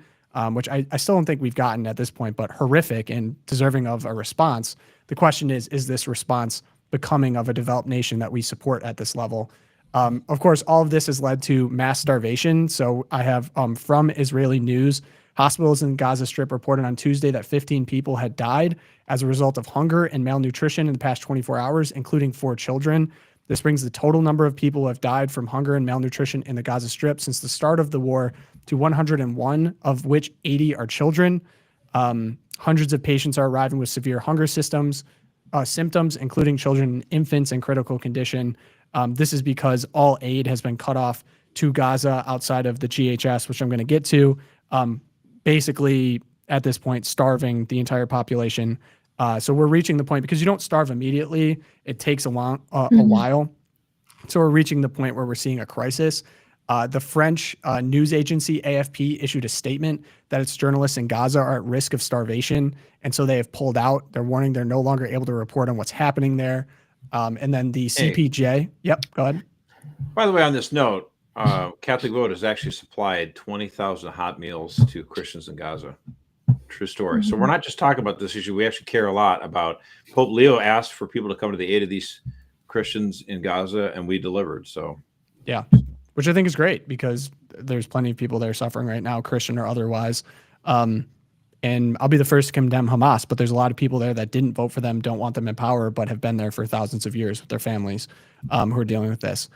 which I still don't think we've gotten at this point, but horrific and deserving of a response. The question is this response becoming of a developed nation that we support at this level? Of course, all of this has led to mass starvation. So I have from Israeli news, hospitals in Gaza Strip reported on Tuesday that 15 people had died as a result of hunger and malnutrition in the past 24 hours, including 4 children. This brings the total number of people who have died from hunger and malnutrition in the Gaza Strip since the start of the war to 101, of which 80 are children. Hundreds of patients are arriving with severe hunger symptoms, including children and infants in critical condition. This is because all aid has been cut off to Gaza outside of the GHS, which I'm going to get to, basically at this point starving the entire population. So we're reaching the point, because you don't starve immediately. It takes a while. So we're reaching the point where we're seeing a crisis. The French news agency AFP issued a statement that its journalists in Gaza are at risk of starvation, and so they have pulled out. They're warning they're no longer able to report on what's happening there. And then the CPJ. Yep, go ahead. By the way, on this note, Catholic Vote has actually supplied 20,000 hot meals to Christians in Gaza. True story. So we're not just talking about this issue. We actually care a lot about. Pope Leo asked for people to come to the aid of these Christians in Gaza, and we delivered. So yeah, which I think is great, because there's plenty of people there suffering right now, Christian or otherwise. And I'll be the first to condemn Hamas, but there's a lot of people there that didn't vote for them, don't want them in power, but have been there for thousands of years with their families, who are dealing with this.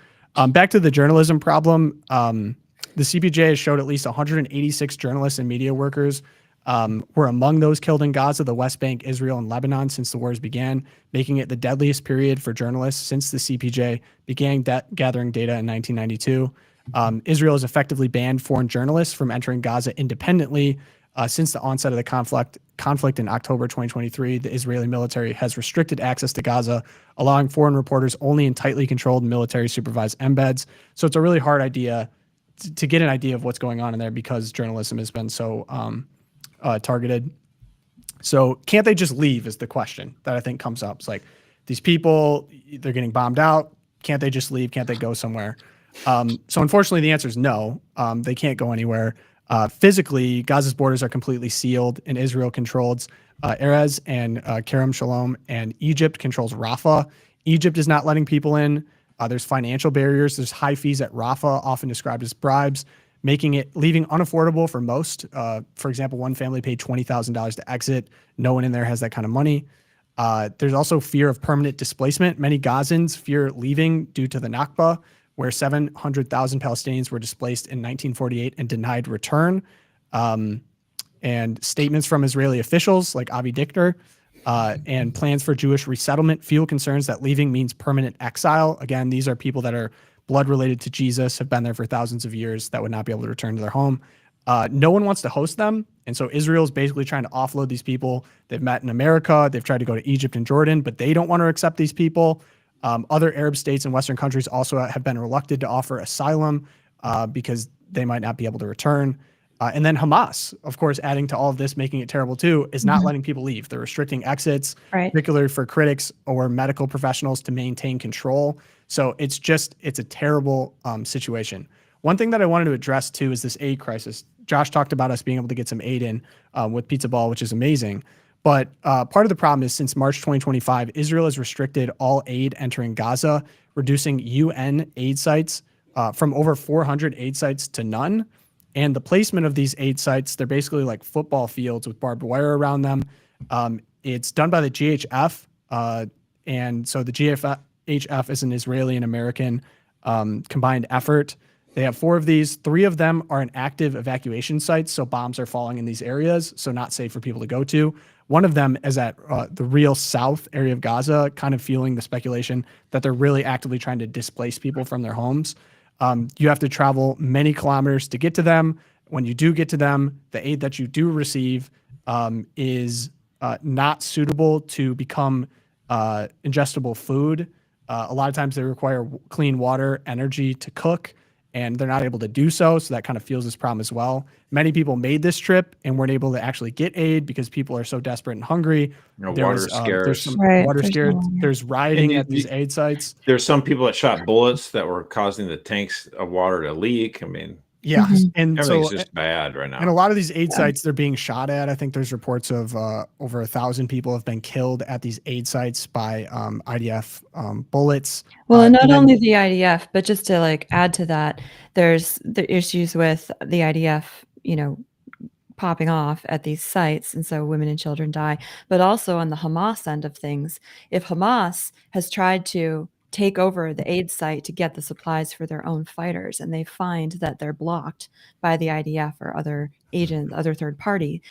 Back to the journalism problem. The CPJ has showed at least 186 journalists and media workers were among those killed in Gaza, the West Bank, Israel, and Lebanon since the wars began, making it the deadliest period for journalists since the CPJ began gathering data in 1992. Israel has effectively banned foreign journalists from entering Gaza independently. Since the onset of the conflict in October 2023, the Israeli military has restricted access to Gaza, allowing foreign reporters only in tightly controlled military-supervised embeds. So it's a really hard idea to get an idea of what's going on in there because journalism has been so targeted. So can't they just leave is the question that I think comes up. It's like, these people, they're getting bombed out. Can't they just leave? Can't they go somewhere? So unfortunately, the answer is no. They can't go anywhere. Physically, Gaza's borders are completely sealed, and Israel controls Erez and Kerem Shalom, and Egypt controls Rafah. Egypt is not letting people in. There's financial barriers. There's high fees at Rafah, often described as bribes, making it leaving unaffordable for most. For example, one family paid $20,000 to exit. No one in there has that kind of money. There's also fear of permanent displacement. Many Gazans fear leaving due to the Nakba, where 700,000 Palestinians were displaced in 1948 and denied return. And statements from Israeli officials like Avi Dichter and plans for Jewish resettlement fuel concerns that leaving means permanent exile. Again, these are people that are blood related to Jesus, have been there for thousands of years, that would not be able to return to their home. No one wants to host them. And so Israel is basically trying to offload these people. They've met in America. They've tried to go to Egypt and Jordan, but they don't want to accept these people. Other Arab states and Western countries also have been reluctant to offer asylum because they might not be able to return. And then Hamas, of course, adding to all of this, making it terrible too, is not letting people leave. They're restricting exits, particularly for critics or medical professionals to maintain control. So it's a terrible situation. One thing that I wanted to address too is this aid crisis. Josh talked about us being able to get some aid in with Pizza Ball, which is amazing. But part of the problem is since March 2025, Israel has restricted all aid entering Gaza, reducing UN aid sites from over 400 aid sites to none. And the placement of these aid sites, they're basically like football fields with barbed wire around them. It's done by the GHF. And so the GHF is an Israeli and American combined effort. They have 4 of these. 3 of them are in active evacuation sites, so bombs are falling in these areas, so not safe for people to go to. One of them is at the real south area of Gaza, kind of fueling the speculation that they're really actively trying to displace people from their homes. You have to travel many kilometers to get to them. When you do get to them, the aid that you do receive is not suitable to become ingestible food. A lot of times they require clean water, energy to cook, and they're not able to do so. So that kind of fuels this problem as well. Many people made this trip and weren't able to actually get aid because people are so desperate and hungry. Water scarce. There's some water scarce. There's rioting at these aid sites. There's some people that shot bullets that were causing the tanks of water to leak. I mean, yeah, and everything's so just bad right now. And a lot of these aid sites, they're being shot at. I think there's reports of over 1,000 people have been killed at these aid sites by IDF bullets. Well, and not only the IDF, but just to like add to that, there's the issues with the IDF, popping off at these sites, and so women and children die. But also on the Hamas end of things, if Hamas has tried to take over the aid site to get the supplies for their own fighters, and they find that they're blocked by the IDF or other agents, other third party,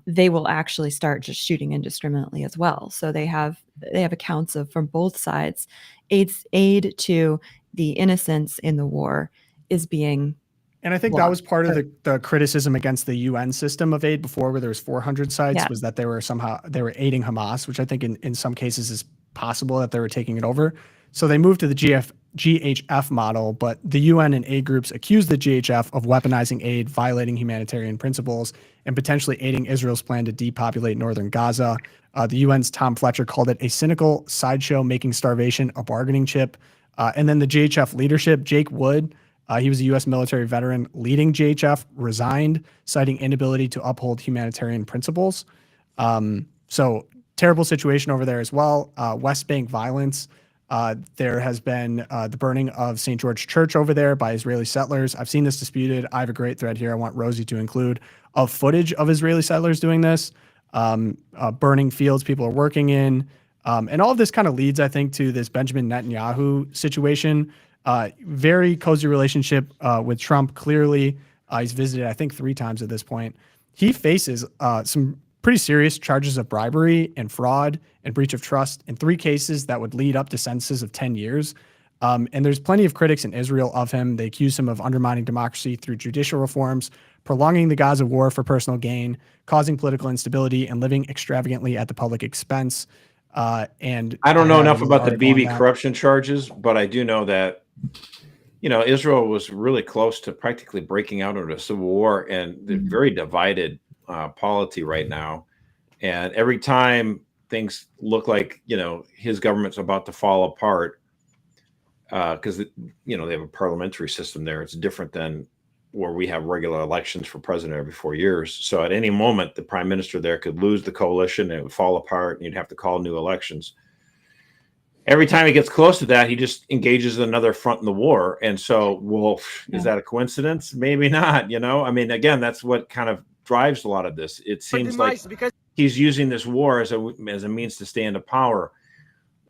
they will actually start just shooting indiscriminately as well. So they have accounts of from both sides. Aid to the innocents in the war is being. And I think that was part of the criticism against the UN system of aid before, where there was 400 sites, was that they were aiding Hamas, which I think in some cases is possible that they were taking it over. So they moved to the GHF model, but the UN and aid groups accused the GHF of weaponizing aid, violating humanitarian principles, and potentially aiding Israel's plan to depopulate northern Gaza. The UN's Tom Fletcher called it a cynical sideshow, making starvation a bargaining chip. And then the GHF leadership, Jake Wood, he was a U.S. military veteran leading GHF, resigned, citing inability to uphold humanitarian principles. So terrible situation over there as well. West Bank violence. There has been the burning of St. George Church over there by Israeli settlers. I've seen this disputed. I have a great thread here I want Rosie to include of footage of Israeli settlers doing this, burning fields people are working in. And all of this kind of leads, I think, to this Benjamin Netanyahu situation. Very cozy relationship with Trump. Clearly, he's visited, I think, 3 times at this point. He faces some pretty serious charges of bribery and fraud and breach of trust in 3 cases that would lead up to sentences of 10 years. And there's plenty of critics in Israel of him. They accuse him of undermining democracy through judicial reforms, prolonging the Gaza war for personal gain, causing political instability, and living extravagantly at the public expense. And I don't know enough have about the article on BB that. corruption charges, but I do know that, Israel was really close to practically breaking out into a civil war, and they're very divided polity right now. And every time things look like, his government's about to fall apart, because, they have a parliamentary system there. It's different than where we have regular elections for president every 4 years. So at any moment, the prime minister there could lose the coalition and it would fall apart and you'd have to call new elections. Every time he gets close to that, he just engages another front in the war. And so, is that a coincidence? Maybe not, again, that's what kind of drives a lot of this. It seems like he's using this war as a means to stay into power.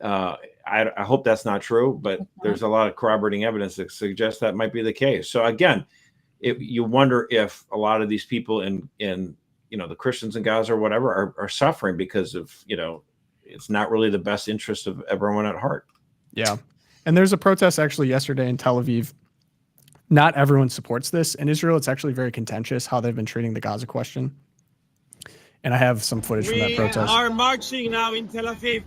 I hope that's not true, but there's a lot of corroborating evidence that suggests that might be the case. So again, you wonder if a lot of these people in the Christians in Gaza or whatever are suffering because of, it's not really the best interest of everyone at heart. Yeah. And there's a protest actually yesterday in Tel Aviv. Not everyone supports this. In Israel, it's actually very contentious how they've been treating the Gaza question. And I have some footage from that protest. We are marching now in Tel Aviv,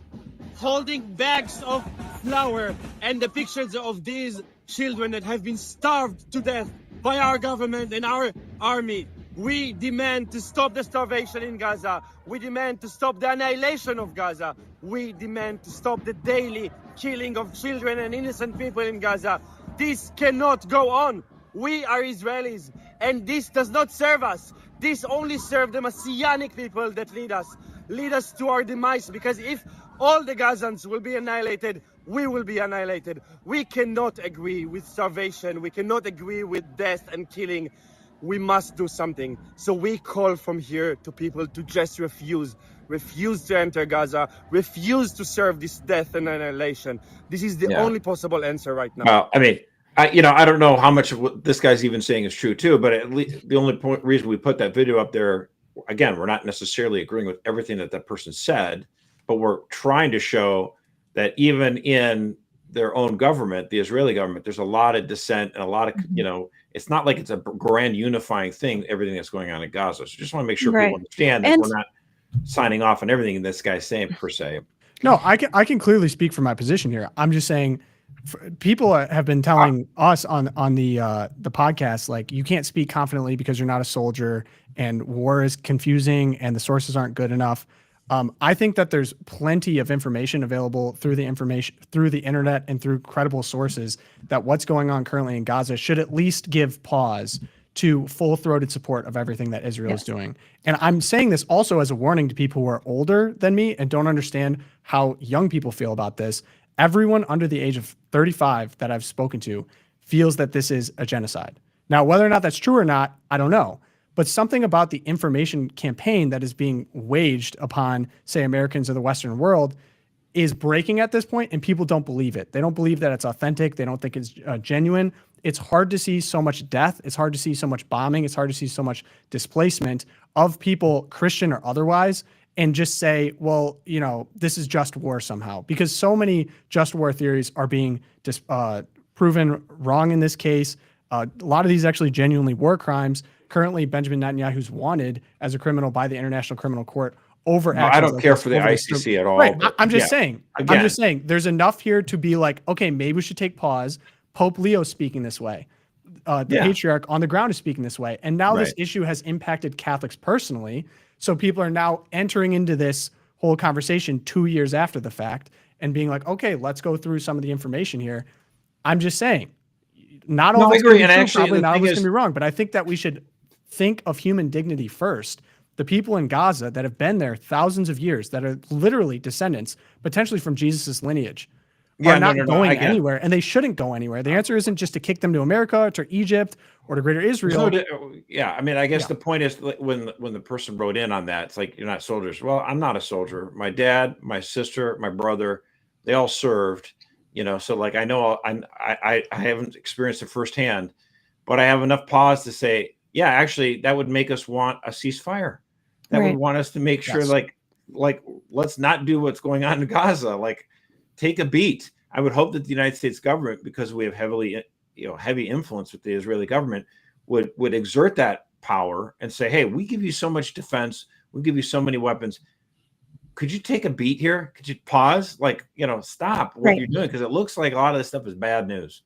holding bags of flour and the pictures of these children that have been starved to death by our government and our army. We demand to stop the starvation in Gaza. We demand to stop the annihilation of Gaza. We demand to stop the daily killing of children and innocent people in Gaza. This cannot go on. We are Israelis, and this does not serve us. This only serves the Messianic people that lead us to our demise, because if all the Gazans will be annihilated, we will be annihilated. We cannot agree with starvation. We cannot agree with death and killing. We must do something. So we call from here to people to just refuse to enter Gaza, refuse to serve this death and annihilation. This is the only possible answer right now. Well, I don't know how much of what this guy's even saying is true too, but at least the only reason we put that video up there, again, we're not necessarily agreeing with everything that person said, but we're trying to show that even in their own government, the Israeli government, there's a lot of dissent and a lot of, it's not like it's a grand unifying thing, everything that's going on in Gaza. So just want to make sure people understand that we're not signing off on everything this guy's saying per se. No, I can clearly speak from my position here. I'm just saying people have been telling us on the podcast, like, you can't speak confidently because you're not a soldier and war is confusing and the sources aren't good enough. I think that there's plenty of information available through the internet and through credible sources that what's going on currently in Gaza should at least give pause to full-throated support of everything that Israel is doing. And I'm saying this also as a warning to people who are older than me and don't understand how young people feel about this. Everyone under the age of 35 that I've spoken to feels that this is a genocide. Now, whether or not that's true or not, I don't know. But something about the information campaign that is being waged upon, say, Americans of the Western world is breaking at this point, and people don't believe it. They don't believe that it's authentic. They don't think it's genuine. It's hard to see so much death. It's hard to see so much bombing. It's hard to see so much displacement of people, Christian or otherwise, and just say, well, this is just war somehow. Because so many just war theories are being proven wrong in this case. A lot of these actually genuinely war crimes. Currently, Benjamin Netanyahu's wanted as a criminal by the International Criminal Court over actions. I don't care for the ICC at all. Right. I'm just saying. Again. I'm just saying there's enough here to be like, okay, maybe we should take pause. Pope Leo speaking this way. The patriarch on the ground is speaking this way. And now this issue has impacted Catholics personally. So people are now entering into this whole conversation 2 years after the fact and being like, okay, let's go through some of the information here. I'm just saying, not all of it's going to be true, probably not all of it's going to be wrong, but I think that we should think of human dignity first. The people in Gaza that have been there thousands of years, that are literally descendants, potentially from Jesus's lineage, are not going anywhere, and they shouldn't go anywhere. The answer isn't just to kick them to America, or to Egypt, or to Greater Israel. I guess the point is, when the person wrote in on that, it's like, you're not soldiers. Well, I'm not a soldier. My dad, my sister, my brother, they all served. So like I know I haven't experienced it firsthand, but I have enough pause to say, yeah, actually, that would make us want a ceasefire. That would want us to make sure, like let's not do what's going on in Gaza. Like, take a beat. I would hope that the United States government, because we have heavy influence with the Israeli government, would exert that power and say, hey, we give you so much defense, we give you so many weapons. Could you take a beat here? Could you pause? Stop what you're doing, because it looks like a lot of this stuff is bad news.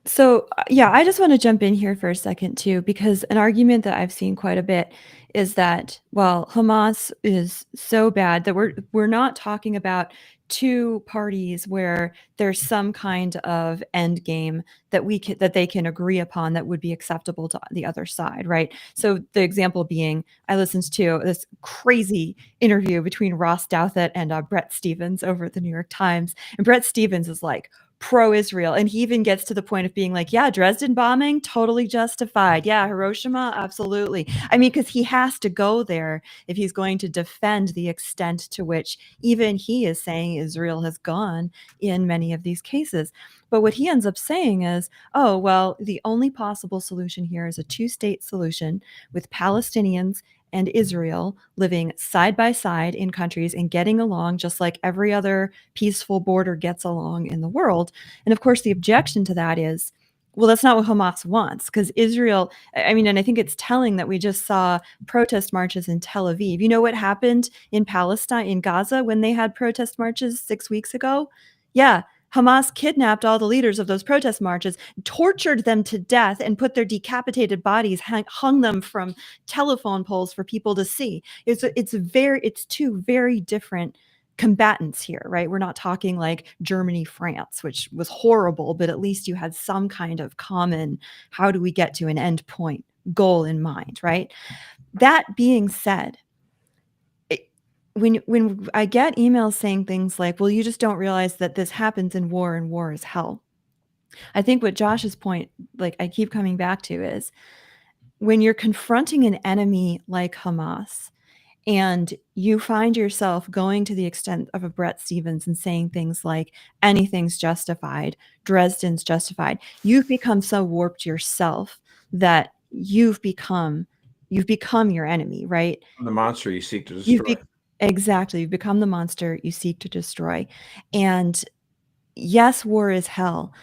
So, I just want to jump in here for a second too, because an argument that I've seen quite a bit is that, well, Hamas is so bad that we're not talking about two parties where there's some kind of end game that they can agree upon that would be acceptable to the other side, right? So the example being, I listened to this crazy interview between Ross Douthat and Brett Stevens over at the New York Times, and Brett Stevens is like pro-Israel, and he even gets to the point of being like, yeah, Dresden bombing, totally justified. Yeah, Hiroshima, absolutely. I mean, because he has to go there if he's going to defend the extent to which even he is saying Israel has gone in many of these cases. But what he ends up saying is, oh, well, the only possible solution here is a two-state solution with Palestinians and Israel living side by side in countries and getting along just like every other peaceful border gets along in the world. And of course, the objection to that is, well, that's not what Hamas wants, because Israel, I mean, and I think it's telling that we just saw protest marches in Tel Aviv. You know what happened in Palestine, in Gaza, when they had protest marches 6 weeks ago? Yeah. Hamas kidnapped all the leaders of those protest marches, tortured them to death, and put their decapitated bodies, hung them from telephone poles for people to see. It's two very different combatants here, right? We're not talking like Germany, France, which was horrible, but at least you had some kind of common, how do we get to an end point goal in mind, right? That being said, when I get emails saying things like, well, you just don't realize that this happens in war, and war is hell. I think what Josh's point, like I keep coming back to, is when you're confronting an enemy like Hamas and you find yourself going to the extent of a Brett Stevens and saying things like anything's justified, Dresden's justified, you've become so warped yourself that you've become your enemy, right? The monster you seek to destroy. Exactly. You've become the monster you seek to destroy. And yes, war is hell,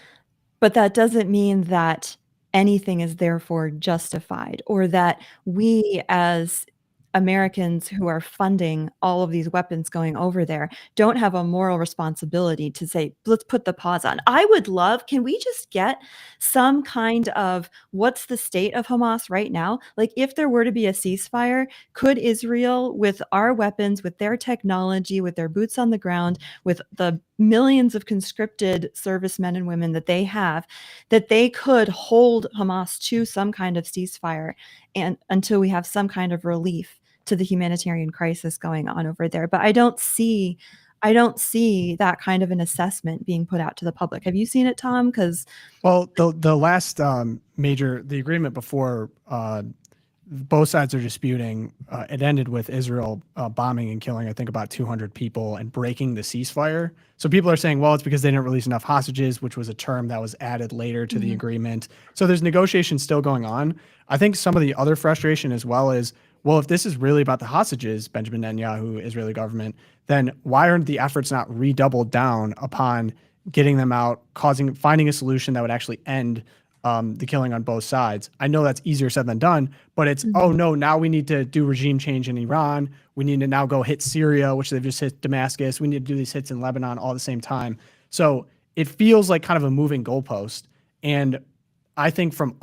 but that doesn't mean that anything is therefore justified, or that we as Americans who are funding all of these weapons going over there don't have a moral responsibility to say, let's put the pause on. I would love, can we just get some kind of, what's the state of Hamas right now? Like, if there were to be a ceasefire, could Israel, with our weapons, with their technology, with their boots on the ground, with the millions of conscripted servicemen and women that they have, that they could hold Hamas to some kind of ceasefire and until we have some kind of relief to the humanitarian crisis going on over there. But I don't see that kind of an assessment being put out to the public. Have you seen it, Tom? Because the last the agreement before both sides are disputing, it ended with Israel bombing and killing, I think, about 200 people and breaking the ceasefire. So people are saying, well, it's because they didn't release enough hostages, which was a term that was added later to the agreement. So there's negotiations still going on. I think some of the other frustration as well is, well, if this is really about the hostages, Benjamin Netanyahu, Israeli government, then why aren't the efforts not redoubled down upon getting them out, finding a solution that would actually end the killing on both sides? I know that's easier said than done, but it's, oh no, now we need to do regime change in Iran. We need to now go hit Syria, which they've just hit Damascus. We need to do these hits in Lebanon all at the same time. So it feels like kind of a moving goalpost. And I think from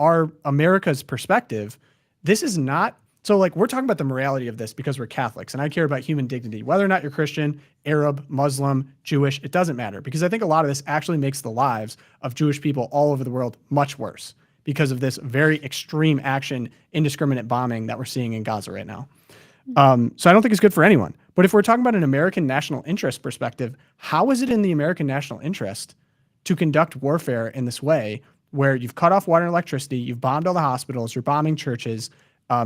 America's perspective, this is not, so like we're talking about the morality of this because we're Catholics, and I care about human dignity, whether or not you're Christian, Arab, Muslim, Jewish, it doesn't matter, because I think a lot of this actually makes the lives of Jewish people all over the world much worse because of this very extreme action, indiscriminate bombing that we're seeing in Gaza right now. So I don't think it's good for anyone. But if we're talking about an American national interest perspective, how is it in the American national interest to conduct warfare in this way, where you've cut off water and electricity, you've bombed all the hospitals, you're bombing churches,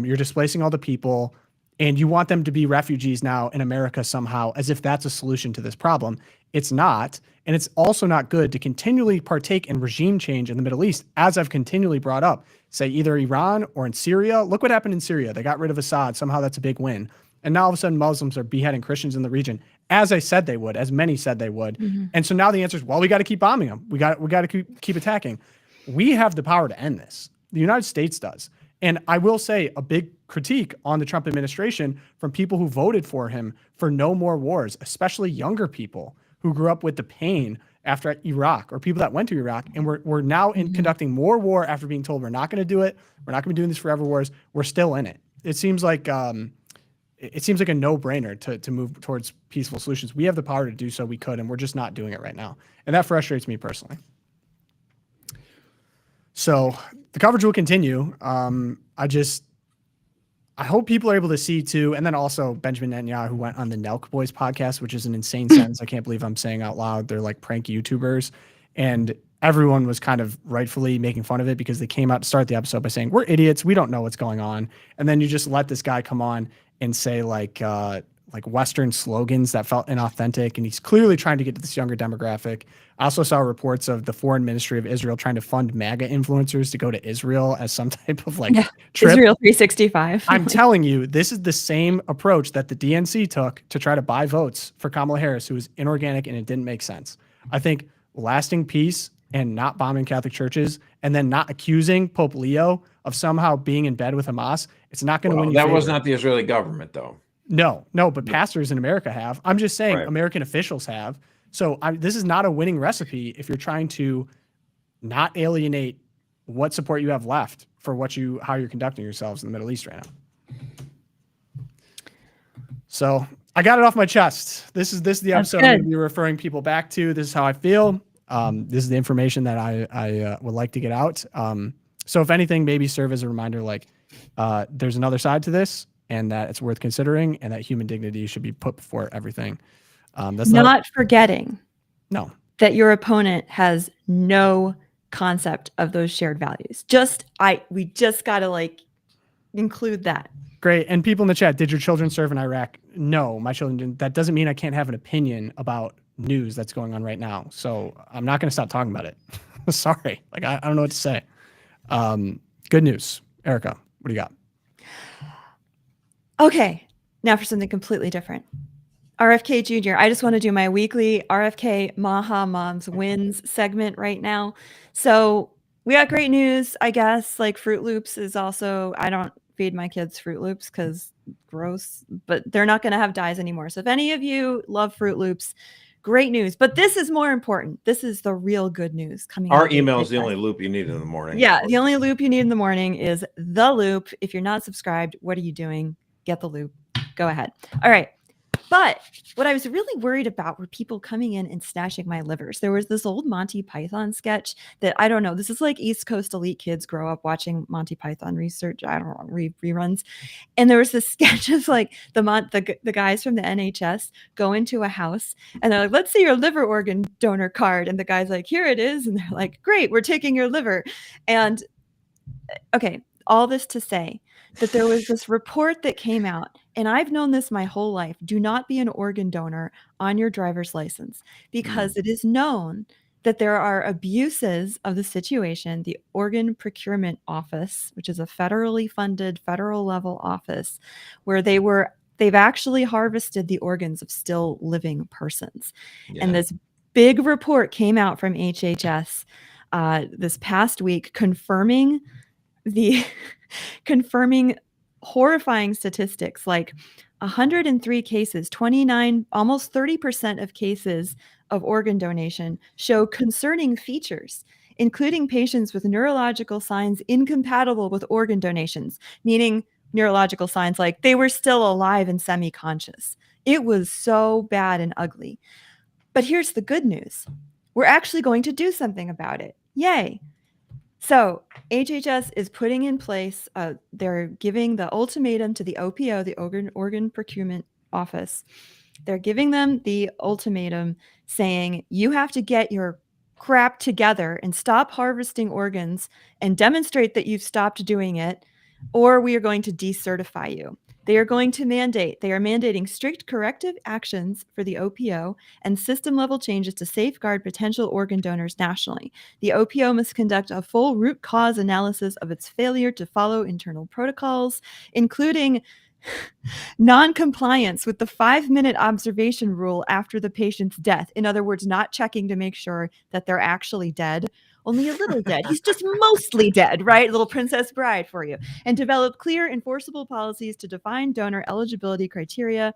you're displacing all the people? and you want them to be refugees now in America somehow, as if that's a solution to this problem. It's not. And it's also not good to continually partake in regime change in the Middle East, as I've continually brought up, say either Iran or in Syria. Look what happened in Syria. They got rid of Assad. Somehow that's a big win. And now all of a sudden Muslims are beheading Christians in the region, as I said they would, as many said they would. And so now the answer is, well, we got to keep bombing them. We got to keep attacking. We have the power to end this. The United States does. And I will say a big critique on the Trump administration from people who voted for him for no more wars, especially younger people who grew up with the pain after Iraq, or people that went to Iraq, and we're now conducting more war after being told we're not going to do it. We're not going to be doing this forever wars. We're still in it. It seems like a no-brainer to move towards peaceful solutions. We have the power to do so. We could, and we're just not doing it right now. And that frustrates me personally. So the coverage will continue. I hope people are able to see too. And then also Benjamin Netanyahu went on the Nelk Boys podcast, which is an insane sentence. I can't believe I'm saying out loud. They're like prank YouTubers. And everyone was kind of rightfully making fun of it because they came out to start the episode by saying, we're idiots. We don't know what's going on. And then you just let this guy come on and say like Western slogans that felt inauthentic. And he's clearly trying to get to this younger demographic. I also saw reports of the Foreign Ministry of Israel trying to fund MAGA influencers to go to Israel as some type of trip. Israel 365. I'm telling you, this is the same approach that the DNC took to try to buy votes for Kamala Harris, who was inorganic and it didn't make sense. I think lasting peace and not bombing Catholic churches and then not accusing Pope Leo of somehow being in bed with Hamas, it's not going to win you That favor. was not the Israeli government, though. No, but pastors in America have. I'm just saying American officials have. So this is not a winning recipe if you're trying to not alienate what support you have left for how you're conducting yourselves in the Middle East right now. So I got it off my chest. This is the episode I'm going to be referring people back to. This is how I feel. This is the information that I would like to get out. So if anything, maybe serve as a reminder, there's another side to this, and that it's worth considering, and that human dignity should be put before everything. That's not forgetting no that your opponent has no concept of those shared values. We just got to include that. Great. And people in the chat, did your children serve in Iraq? No, my children didn't. That doesn't mean I can't have an opinion about news that's going on right now. So I'm not going to stop talking about it. Sorry. I don't know what to say. Good news. Erika, what do you got? Okay. Now for something completely different. RFK Jr. I just want to do my weekly RFK Maha Moms Wins segment right now. So we got great news, I guess. Fruit Loops is also, I don't feed my kids Fruit Loops because gross, but they're not going to have dyes anymore. So if any of you love Fruit Loops, great news. But this is more important. This is the real good news coming. Our email is the only loop you need in the morning. Yeah, the only loop you need in the morning is the loop. If you're not subscribed, what are you doing? Get the loop. Go ahead. All right. But what I was really worried about were people coming in and snatching my livers. There was this old Monty Python sketch that, I don't know, this is like East Coast elite kids grow up watching Monty Python research, I don't know, reruns. And there was this sketch of the guys from the NHS go into a house and they're like, let's see your liver organ donor card. And the guy's like, here it is. And they're like, great, we're taking your liver. And okay, all this to say that there was this report that came out, and I've known this my whole life. Do not be an organ donor on your driver's license, because it is known that there are abuses of the situation. The Organ Procurement Office, which is a federally funded, federal level office, where they've actually harvested the organs of still living persons. Yeah. And this big report came out from HHS this past week confirming horrifying statistics, like 103 cases, 29, almost 30% of cases of organ donation show concerning features, including patients with neurological signs incompatible with organ donations, meaning neurological signs like they were still alive and semi-conscious. It was so bad and ugly. But here's the good news. We're actually going to do something about it. Yay. So HHS is putting in place, they're giving the ultimatum to the OPO, the Organ Procurement Office. They're giving them the ultimatum saying, you have to get your crap together and stop harvesting organs and demonstrate that you've stopped doing it, or we are going to decertify you. They are mandating strict corrective actions for the OPO and system-level changes to safeguard potential organ donors nationally. The OPO must conduct a full root cause analysis of its failure to follow internal protocols, including non-compliance with the 5-minute observation rule after the patient's death. In other words, not checking to make sure that they're actually dead. Only a little dead. He's just mostly dead, right? Little Princess Bride for you. And develop clear, enforceable policies to define donor eligibility criteria.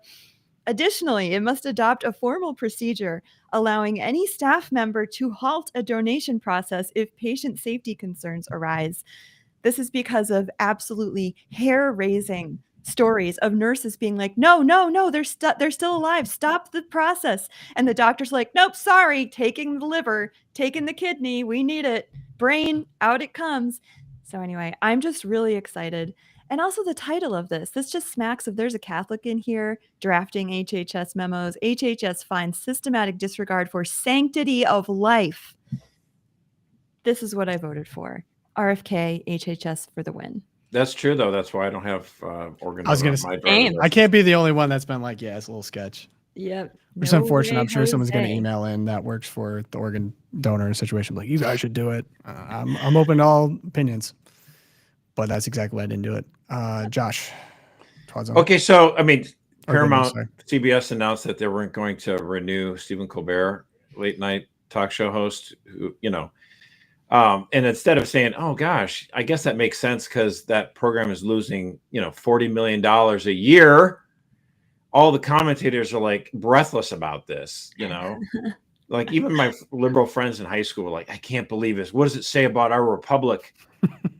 Additionally, it must adopt a formal procedure allowing any staff member to halt a donation process if patient safety concerns arise. This is because of absolutely hair-raising stories of nurses being like, no, they're still alive. Stop the process. And the doctor's like, nope, sorry, taking the liver, taking the kidney, we need it. Brain, out it comes. So anyway, I'm just really excited. And also the title of this just smacks of there's a Catholic in here drafting HHS memos. HHS finds systematic disregard for sanctity of life. This is what I voted for. RFK, HHS for the win. That's true, though. That's why I don't have organ. I was going to say, I can't be the only one that's been like, yeah, it's a little sketch. Yep. Which is unfortunate. I'm sure someone's going to email in that works for the organ donor situation. Like, you guys should do it. I'm open to all opinions, but that's exactly why I didn't do it. Josh. Okay, so I mean, Paramount, CBS announced that they weren't going to renew Stephen Colbert, late night talk show host, who, you know, and instead of saying, oh gosh, I guess that makes sense because that program is losing, you know, $40 million a year. All the commentators are like breathless about this, you know, like even my liberal friends in high school were like, I can't believe this. What does it say about our republic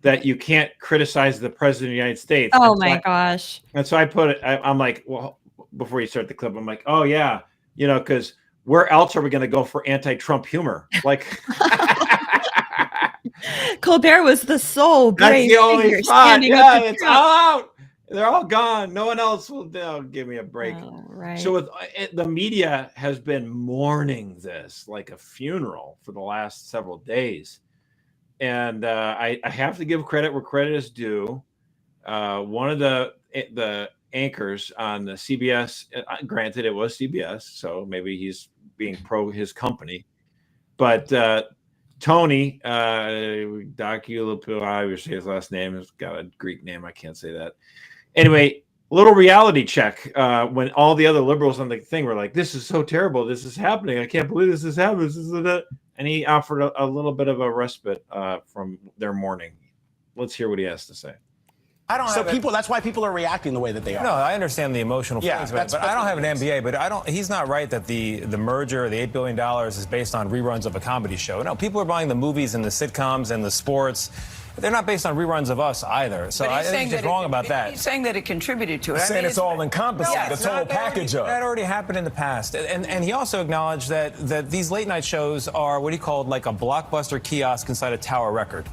that you can't criticize the president of the United States? Oh my gosh. And so I put it, I'm like, well, before you start the clip, I'm like, oh yeah, you know, because where else are we going to go for anti-Trump humor? Like, Colbert was the sole brave figure standing up. up. It's all out. They're all gone. No one else will give me a break. Oh, right. So with the media has been mourning this like a funeral for the last several days, and I have to give credit where credit is due. One of the anchors on the CBS, granted it was CBS, so maybe he's being pro his company, but Tony Doculopoulos, I would say his last name has got a Greek name. I can't say that. Anyway, little reality check. When all the other liberals on the thing were like, "This is so terrible. This is happening. I can't believe this is happening." And he offered a little bit of a respite from their mourning. Let's hear what he has to say. I don't have people. That's why people are reacting the way that they are. No, I understand the emotional feelings, but I don't have an MBA. But I don't. He's not right that the merger, the $8 billion, is based on reruns of a comedy show. No, people are buying the movies and the sitcoms and the sports. They're not based on reruns of us either. So I think he's wrong about that. He's saying that it contributed to it. He's saying it's all encompassing, the total package of it. That already happened in the past. And he also acknowledged that these late night shows are what he called like a Blockbuster kiosk inside a tower record.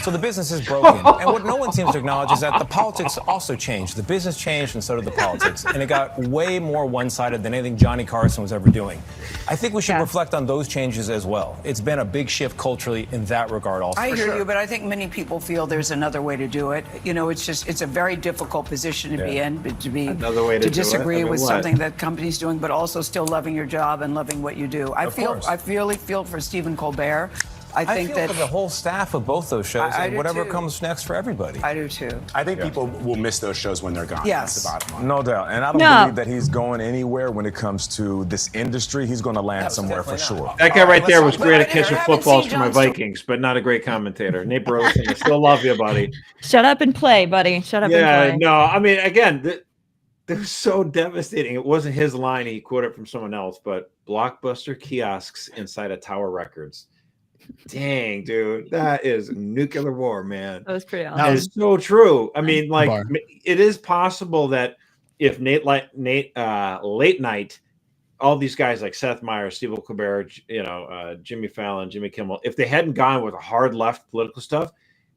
So the business is broken. And what no one seems to acknowledge is that the politics also changed. The business changed and so did the politics. And it got way more one-sided than anything Johnny Carson was ever doing. I think we should reflect on those changes as well. It's been a big shift culturally in that regard also. I hear you, but I think many people feel there's another way to do it. You know, it's a very difficult position to be in, to disagree with something that company's doing, but also still loving your job and loving what you do. I really feel for Stephen Colbert. I think feel for the whole staff of both those shows and whatever comes next for everybody. I do too. I think people will miss those shows when they're gone. Yes. That's the bottom line. No doubt. And I don't believe that he's going anywhere when it comes to this industry. He's going to land somewhere for sure. That guy right there was great at catching footballs for my Vikings, but not a great commentator. Nate Burleson, I still love you, buddy. Shut up and play, buddy. Shut up and play. Yeah, no, I mean, again, it was so devastating. It wasn't his line. He quoted it from someone else, but Blockbuster kiosks inside of Tower Records. Dang, dude, that is nuclear war, man. That was pretty awesome. That is so true. I mean, like, it is possible that if late night, all these guys like Seth Meyers, Stephen Colbert, Jimmy Fallon, Jimmy Kimmel, if they hadn't gone with a hard left political stuff,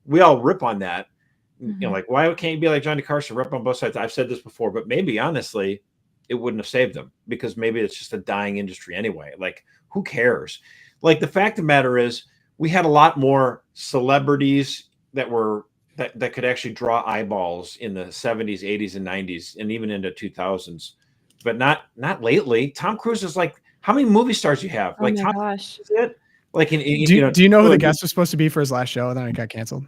we all rip on that. You know, like, why can't you be like Johnny Carson, rip on both sides? I've said this before, but maybe honestly, it wouldn't have saved them because maybe it's just a dying industry anyway. Like, who cares? Like, the fact of the matter is, we had a lot more celebrities that were that could actually draw eyeballs in the 70s, 80s, and 90s, and even into 2000s, but not lately. Tom Cruise is like, how many movie stars you have? Oh Like my Tom gosh. Cruise is it? Like Do you know who the guest was supposed to be for his last show, and then it got canceled?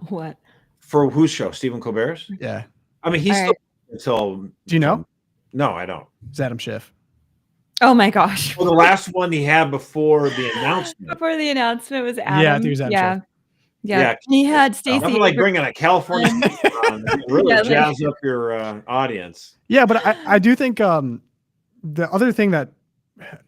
What? For whose show? Stephen Colbert's? Yeah. I mean, he's All still right. until. Do you know? No, I don't. It's Adam Schiff. Oh my gosh. Well, the last one he had before the announcement. Before the announcement was Adam. Yeah, I think it was Adam Yeah. Schiff. Yeah. He had Stacey. Nothing like bringing a California on to really Yeah, jazz up your audience. Yeah, but I do think the other thing that,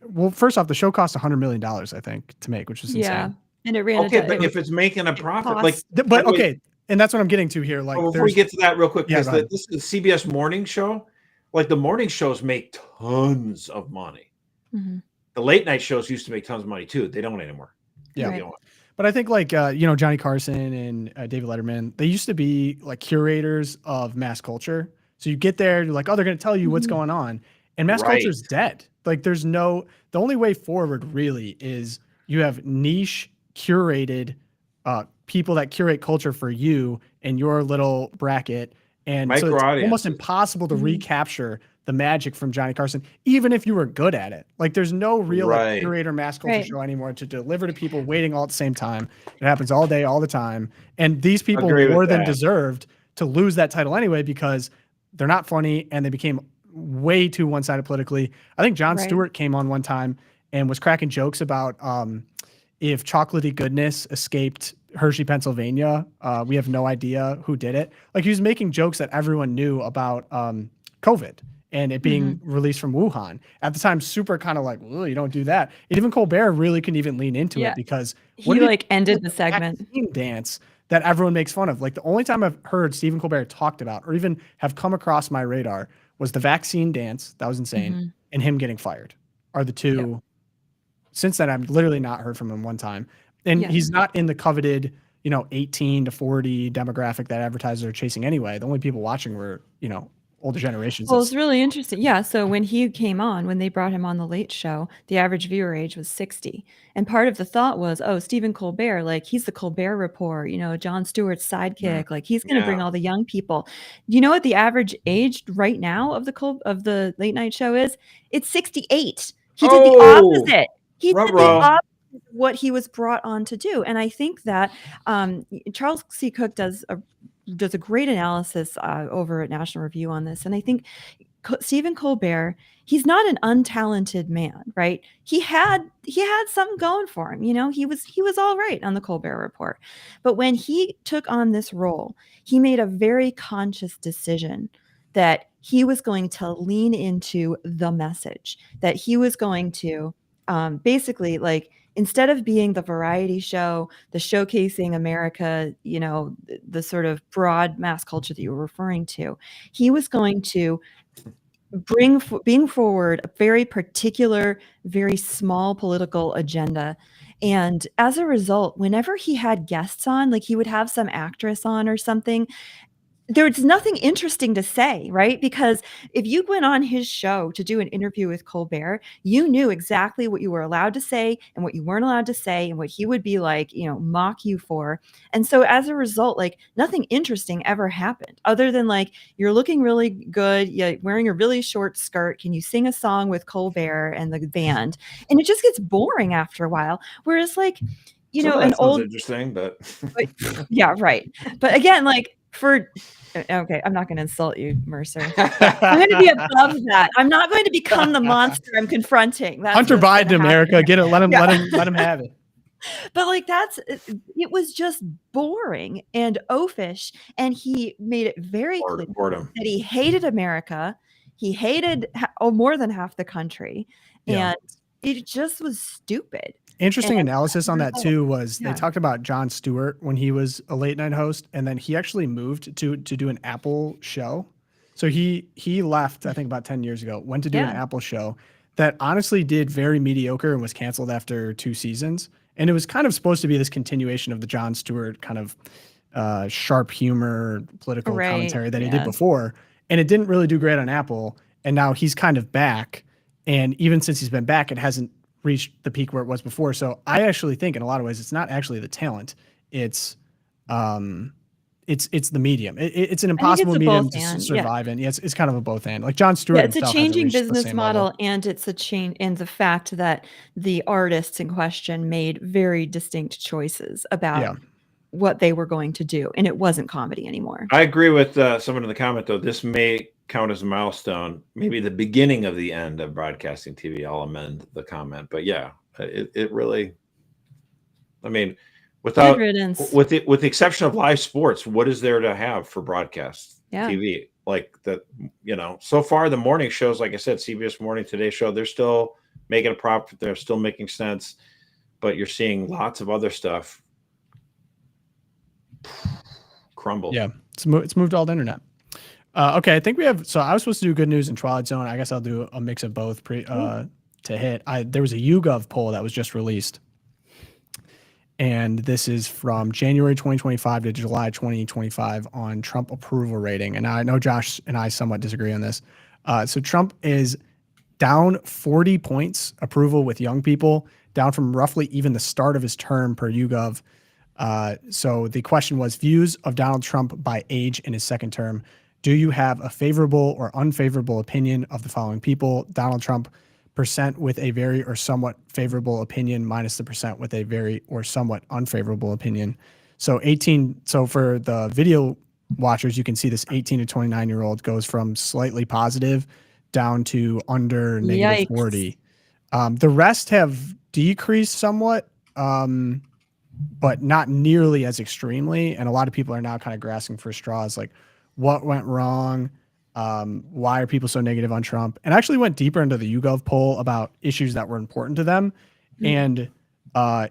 well, first off, the show cost $100 million, I think, to make, which is insane. Yeah. And it ran Okay, into but if it's making a profit, cost. like, But okay, and that's what I'm getting to here. Like, before we get to that real quick, Yeah, because go ahead. this is a CBS morning show. Like the morning shows make tons of money. Mhm. The late night shows used to make tons of money too. They don't anymore. Yeah. Right. But I think like, Johnny Carson and David Letterman, they used to be like curators of mass culture. So you get there, you're like, oh, they're going to tell you what's Mhm. going on. And mass Right. culture is dead. Like the only way forward really is you have niche curated people that curate culture for you and your little bracket. And so it's Micro almost audiences. impossible to Mhm. recapture the magic from Johnny Carson, even if you were good at it. Like there's no real like, Right. curator mass culture Right. show anymore to deliver to people waiting all at the same time. It happens all day, all the time. And these people Agree with more than that. deserved to lose that title anyway because they're not funny and they became way too one-sided politically. I think Jon Right. Stewart came on one time and was cracking jokes about if chocolatey goodness escaped Hershey, Pennsylvania, we have no idea who did it. Like he was making jokes that everyone knew about COVID and it being released from Wuhan. At the time, super kind of like, well, you don't do that. And even Colbert really couldn't even lean into Yeah. it because He did like ended do the with segment. vaccine dance that everyone makes fun of. Like the only time I've heard Stephen Colbert talked about or even have come across my radar was the vaccine dance. That was insane. Mhm. And him getting fired are the two. Yep. Since then, I've literally not heard from him one time. And Yeah. he's not in the coveted, 18 to 40 demographic that advertisers are chasing anyway. The only people watching were, older generations. Well, it's really interesting. Yeah. So when he came on, when they brought him on the Late Show, the average viewer age was 60. And part of the thought was, oh, Stephen Colbert, like he's the Colbert Report, Jon Stewart's sidekick, like he's going to bring all the young people. You know what the average age right now of the late night show is? It's 68. He did the opposite. He did the opposite of what he was brought on to do. And I think that Charles C. Cook does a great analysis over at National Review on this. And I think Stephen Colbert, he's not an untalented man, right? He had something going for him. He was all right on the Colbert Report. But when he took on this role, he made a very conscious decision that he was going to lean into the message, that he was going to basically like, instead of being the variety show, the showcasing America, the sort of broad mass culture that you were referring to, he was going to bring forward a very particular, very small political agenda. And as a result, whenever he had guests on, like he would have some actress on or something, there's nothing interesting to say, right? Because if you went on his show to do an interview with Colbert, you knew exactly what you were allowed to say and what you weren't allowed to say and what he would be like, mock you for. And so as a result, like nothing interesting ever happened other than like, you're looking really good. You're wearing a really short skirt. Can you sing a song with Colbert and the band? And it just gets boring after a while. Whereas like, an old, interesting, but yeah, right. But again, like okay, I'm not going to insult you, Mercer. I'm going to be above that. I'm not going to become the monster I'm confronting. That's Hunter what's Biden, gonna America, happen. get it. Let him have it. But like it was just boring and oafish, and he made it very clear boredom. that he hated America. He hated more than half the country, and it just was stupid. Interesting analysis on that too was Yeah. they talked about Jon Stewart when he was a late night host, and then he actually moved to do an Apple show. So he left, I think about 10 years ago, went to do an Apple show that honestly did very mediocre and was canceled after 2 seasons. And it was kind of supposed to be this continuation of the Jon Stewart kind of sharp humor, political commentary that he did before. And it didn't really do great on Apple. And now he's kind of back. And even since he's been back, it hasn't reached the peak where it was before. So I actually think in a lot of ways, it's not actually the talent. It's it's the medium. It's an I think impossible it's a medium both to and, survive in. Yeah, it's kind of a both and. Like Jon Stewart Yeah, it's a himself hasn't changing reached the business same model, level. and it's a change in the fact that the artists in question made very distinct choices about Yeah. what they were going to do, and it wasn't comedy anymore. I agree with someone in the comment, though. This may count as a milestone, maybe the beginning of the end of broadcasting TV. I'll amend the comment. But yeah, it really, I mean, with the exception of live sports, what is there to have for broadcast TV? Like that, so far the morning shows, like I said, CBS Morning, Today Show, they're still making a profit. They're still making sense, but you're seeing lots of other stuff crumble. Yeah, it's moved all the internet. Okay, I think we have. So I was supposed to do good news and Twilight Zone. I guess I'll do a mix of both to hit. There was a YouGov poll that was just released, and this is from January 2025 to July 2025 on Trump approval rating. And I know Josh and I somewhat disagree on this. So Trump is down 40 points approval with young people, down from roughly even the start of his term per YouGov. So the question was views of Donald Trump by age in his second term. Do you have a favorable or unfavorable opinion of the following people? Donald Trump, percent with a very or somewhat favorable opinion, minus the percent with a very or somewhat unfavorable opinion. So 18. So for the video watchers, you can see this 18 to 29-year-old goes from slightly positive down to under negative 40. The rest have decreased somewhat, but not nearly as extremely. And a lot of people are now kind of grasping for straws, like what went wrong? Why are people so negative on Trump? And actually went deeper into the YouGov poll about issues that were important to them. And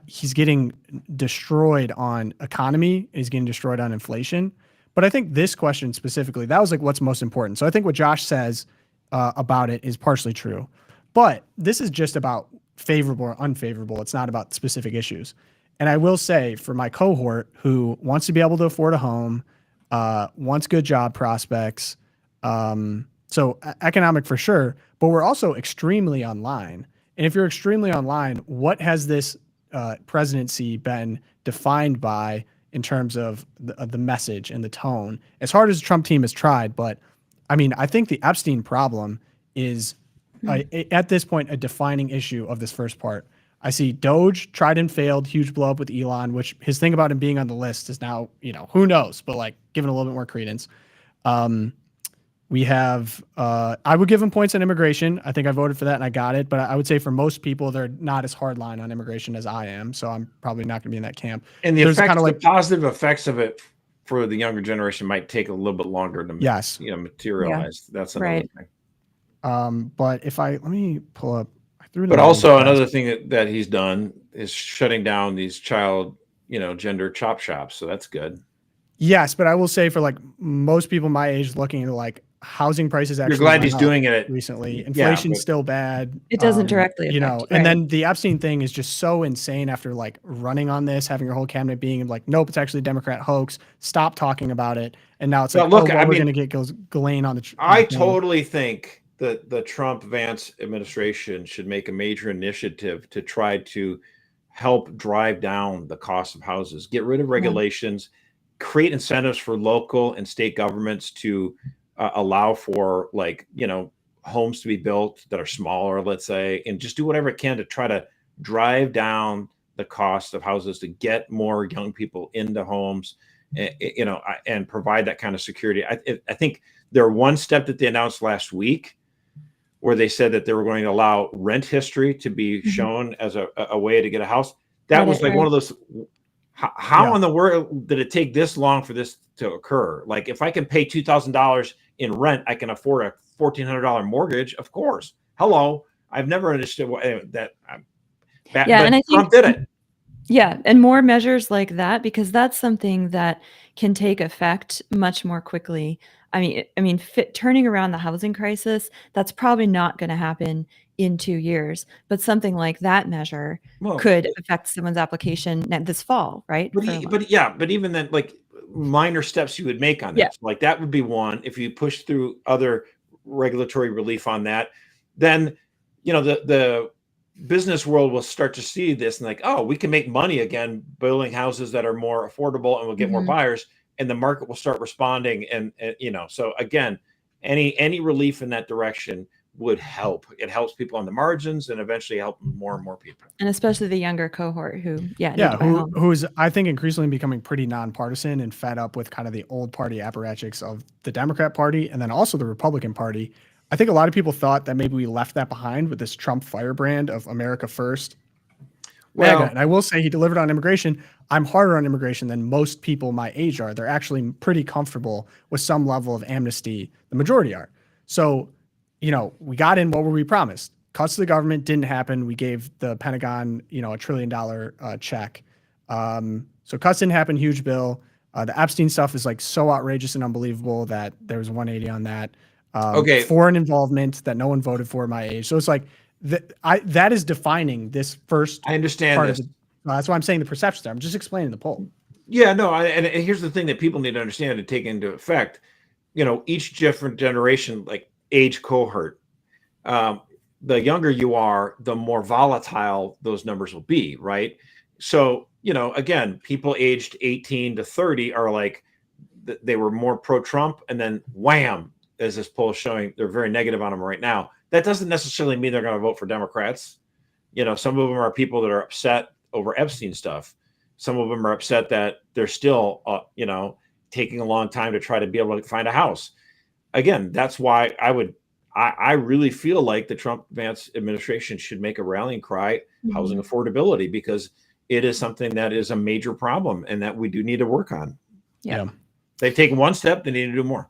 he's getting destroyed on economy. He's getting destroyed on inflation. But I think this question specifically, that was like what's most important. So I think what Josh says about it is partially true. But this is just about favorable or unfavorable. It's not about specific issues. And I will say for my cohort who wants to be able to afford a home, wants good job prospects, so economic for sure, but we're also extremely online. And if you're extremely online, what has this presidency been defined by in terms of the message and the tone? As hard as the Trump team has tried, but I mean, I think the Epstein problem is at this point a defining issue of this first part. I see Doge tried and failed, huge blow up with Elon, which his thing about him being on the list is now, who knows, but like given a little bit more credence. We have, I would give him points on immigration. I think I voted for that and I got it. But I would say for most people, they're not as hardline on immigration as I am. So I'm probably not going to be in that camp. And the positive effects of it for the younger generation might take a little bit longer to materialize. Yeah. That's another thing. But let me pull up. But also another thing that he's done is shutting down these child, gender chop shops. So that's good. Yes, but I will say for like most people my age looking at like housing prices actually. You're glad he's doing it recently. Inflation's still bad. It doesn't directly affect, and then the Epstein thing is just so insane after like running on this, having your whole cabinet being like, nope, it's actually a Democrat hoax. Stop talking about it. And now it's like, we're going to get Ghislaine on the. I totally think that the Trump-Vance administration should make a major initiative to try to help drive down the cost of houses, get rid of regulations, create incentives for local and state governments to allow for homes to be built that are smaller, let's say, and just do whatever it can to try to drive down the cost of houses to get more young people into homes, and provide that kind of security. I think there one step that they announced last week where they said that they were going to allow rent history to be shown as a way to get a house. That was like one of those, how in the world did it take this long for this to occur? Like if I can pay $2,000 in rent, I can afford a $1,400 mortgage. Of course. Hello. I've never understood that. And I think Trump did it. Yeah. And more measures like that, because that's something that can take effect much more quickly. I mean, turning around the housing crisis, that's probably not going to happen in 2 years, but something like that measure could affect someone's application this fall, right? But even then, like minor steps you would make on this, like that would be one. If you push through other regulatory relief on that, then, the business world will start to see this and like, oh, we can make money again, building houses that are more affordable and we'll get more buyers. and the market will start responding. And so again, any relief in that direction would help. It helps people on the margins and eventually help more and more people. And especially the younger cohort who need to buy homes. Who's I think increasingly becoming pretty nonpartisan and fed up with kind of the old party apparatchiks of the Democrat Party and then also the Republican Party. I think a lot of people thought that maybe we left that behind with this Trump firebrand of America first. Well, and I will say he delivered on immigration. I'm harder on immigration than most people my age are. They're actually pretty comfortable with some level of amnesty. The majority are. So, we got in, what were we promised? Cuts to the government didn't happen. We gave the Pentagon, a $1 trillion check. So cuts didn't happen, huge bill. The Epstein stuff is like so outrageous and unbelievable that there was 180 on that. Foreign involvement that no one voted for my age. So it's like that is defining this first. I understand part this. That's why I'm saying the perception there. I'm just explaining the poll. Yeah, no, and here's the thing that people need to understand and take into effect. Each different generation, like age cohort, the younger you are, the more volatile those numbers will be, right? So, again, people aged 18 to 30 are like, they were more pro-Trump, and then wham, as this poll is showing, they're very negative on him right now. That doesn't necessarily mean they're going to vote for Democrats. Some of them are people that are upset over Epstein stuff. Some of them are upset that they're still, taking a long time to try to be able to find a house. Again, that's why I really feel like the Trump-Vance administration should make a rallying cry, housing affordability, because it is something that is a major problem and that we do need to work on. Yeah. They've taken one step, they need to do more.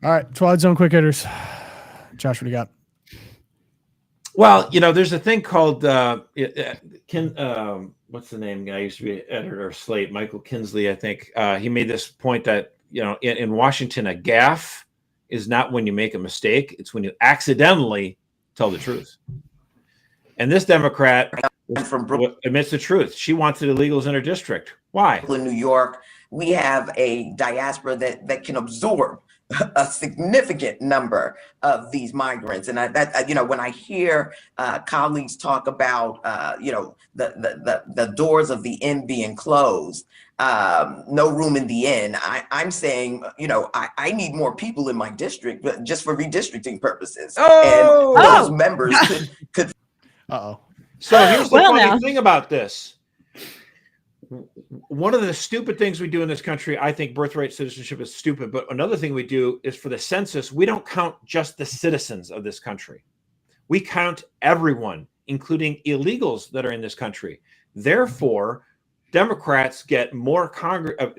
All right, Twilight Zone quick hitters. Josh, what do you got? Well, there's a thing called what's the name guy? Used to be editor of Slate, Michael Kinsley, I think. He made this point that in Washington, a gaffe is not when you make a mistake; it's when you accidentally tell the truth. And this Democrat admits the truth. She wanted illegals in her district. Why? In New York, we have a diaspora that can absorb a significant number of these migrants. And when I hear colleagues talk about, the doors of the inn being closed, no room in the inn, I'm saying, I need more people in my district, but just for redistricting purposes. Oh! And those members could. Uh-oh. So here's the funny thing about this. One of the stupid things we do in this country, I think birthright citizenship is stupid, but another thing we do is for the census, we don't count just the citizens of this country. We count everyone, including illegals that are in this country. Therefore, Democrats get more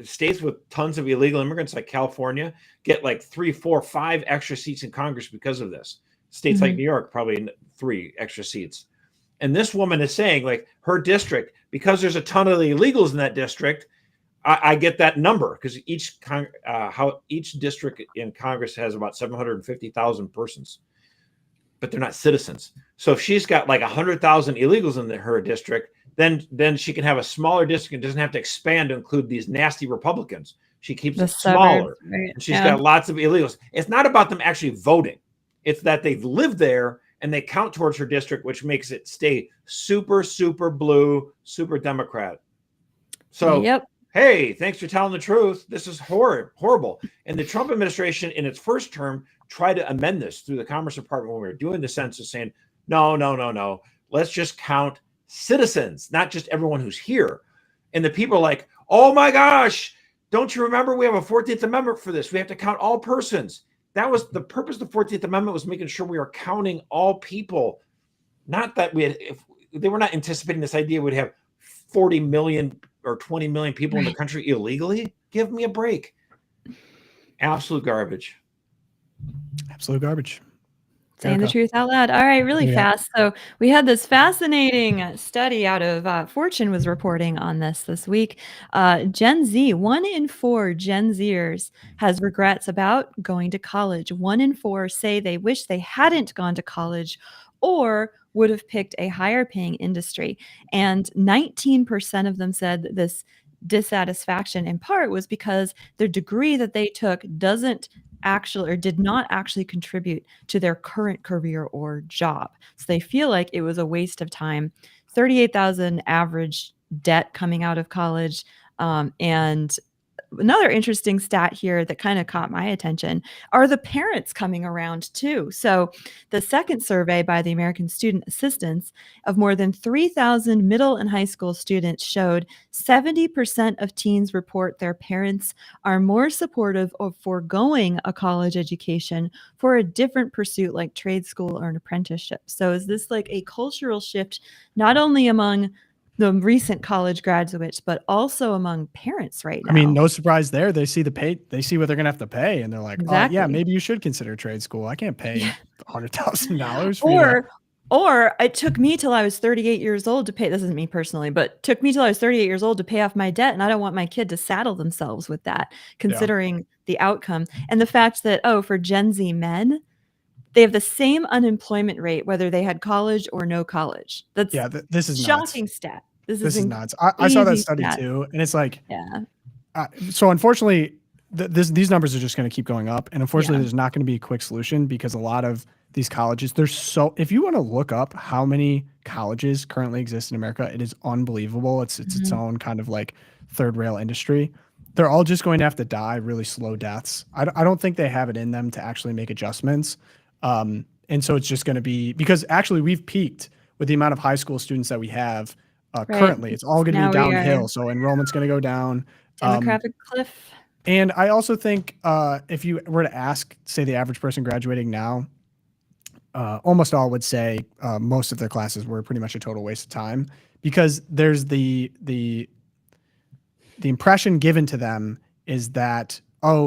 states with tons of illegal immigrants like California get like 3, 4, 5 extra seats in Congress because of this. States like New York, probably 3 extra seats. And this woman is saying, like, her district, because there's a ton of illegals in that district, I get that number because each district in Congress has about 750,000 persons, but they're not citizens. So if she's got like 100,000 illegals in her district, then she can have a smaller district and doesn't have to expand to include these nasty Republicans. She keeps it smaller. Right? And she's got lots of illegals. It's not about them actually voting. It's that they've lived there and they count towards her district, which makes it stay super, super blue, super Democrat. So, hey, thanks for telling the truth. This is horrible. And the Trump administration in its first term tried to amend this through the Commerce Department when we were doing the census, saying, no. Let's just count citizens, not just everyone who's here. And the people are like, oh my gosh, don't you remember we have a 14th Amendment for this? We have to count all persons. That was the purpose of the 14th Amendment, was making sure we are counting all people. Not that if they were not anticipating this idea we'd have 40 million or 20 million people in the country illegally. Give me a break. Absolute garbage. Absolute garbage. Saying the truth out loud. All right, really fast. So we had this fascinating study out of Fortune was reporting on this week. Gen Z, 1 in 4 Gen Zers has regrets about going to college. 1 in 4 say they wish they hadn't gone to college or would have picked a higher paying industry. And 19% of them said that this dissatisfaction in part was because their degree that they took did not actually contribute to their current career or job. So they feel like it was a waste of time. 38,000 average debt coming out of college, and another interesting stat here that kind of caught my attention are the parents coming around too. So the second survey by the American Student Assistance of more than 3,000 middle and high school students showed 70% of teens report their parents are more supportive of foregoing a college education for a different pursuit like trade school or an apprenticeship. So is this like a cultural shift, not only among the recent college graduates, but also among parents right now? I mean, no surprise there. They see they see what they're gonna have to pay, and they're like, Exactly. yeah, maybe you should consider trade school. I can't pay $100,000 for you to. Or it took me till I was 38 years old to pay. This isn't me personally, but took me till I was 38 years old to pay off my debt. And I don't want my kid to saddle themselves with that, considering the outcome. And the fact that, for Gen Z men, they have the same unemployment rate, whether they had college or no college. That's this is shocking nuts. stat. This is nuts. I saw that study too. And it's like, so unfortunately, these numbers are just going to keep going up. And unfortunately, there's not going to be a quick solution because a lot of these colleges, if you want to look up how many colleges currently exist in America, it is unbelievable. It's its own kind of like third rail industry. They're all just going to have to die really slow deaths. I don't think they have it in them to actually make adjustments. And so it's just going to be, because actually we've peaked with the amount of high school students that we have currently. It's all going to be downhill. So enrollment's going to go down. Demographic cliff. And I also think if you were to ask, say, the average person graduating now, almost all would say most of their classes were pretty much a total waste of time, because there's the impression given to them is that,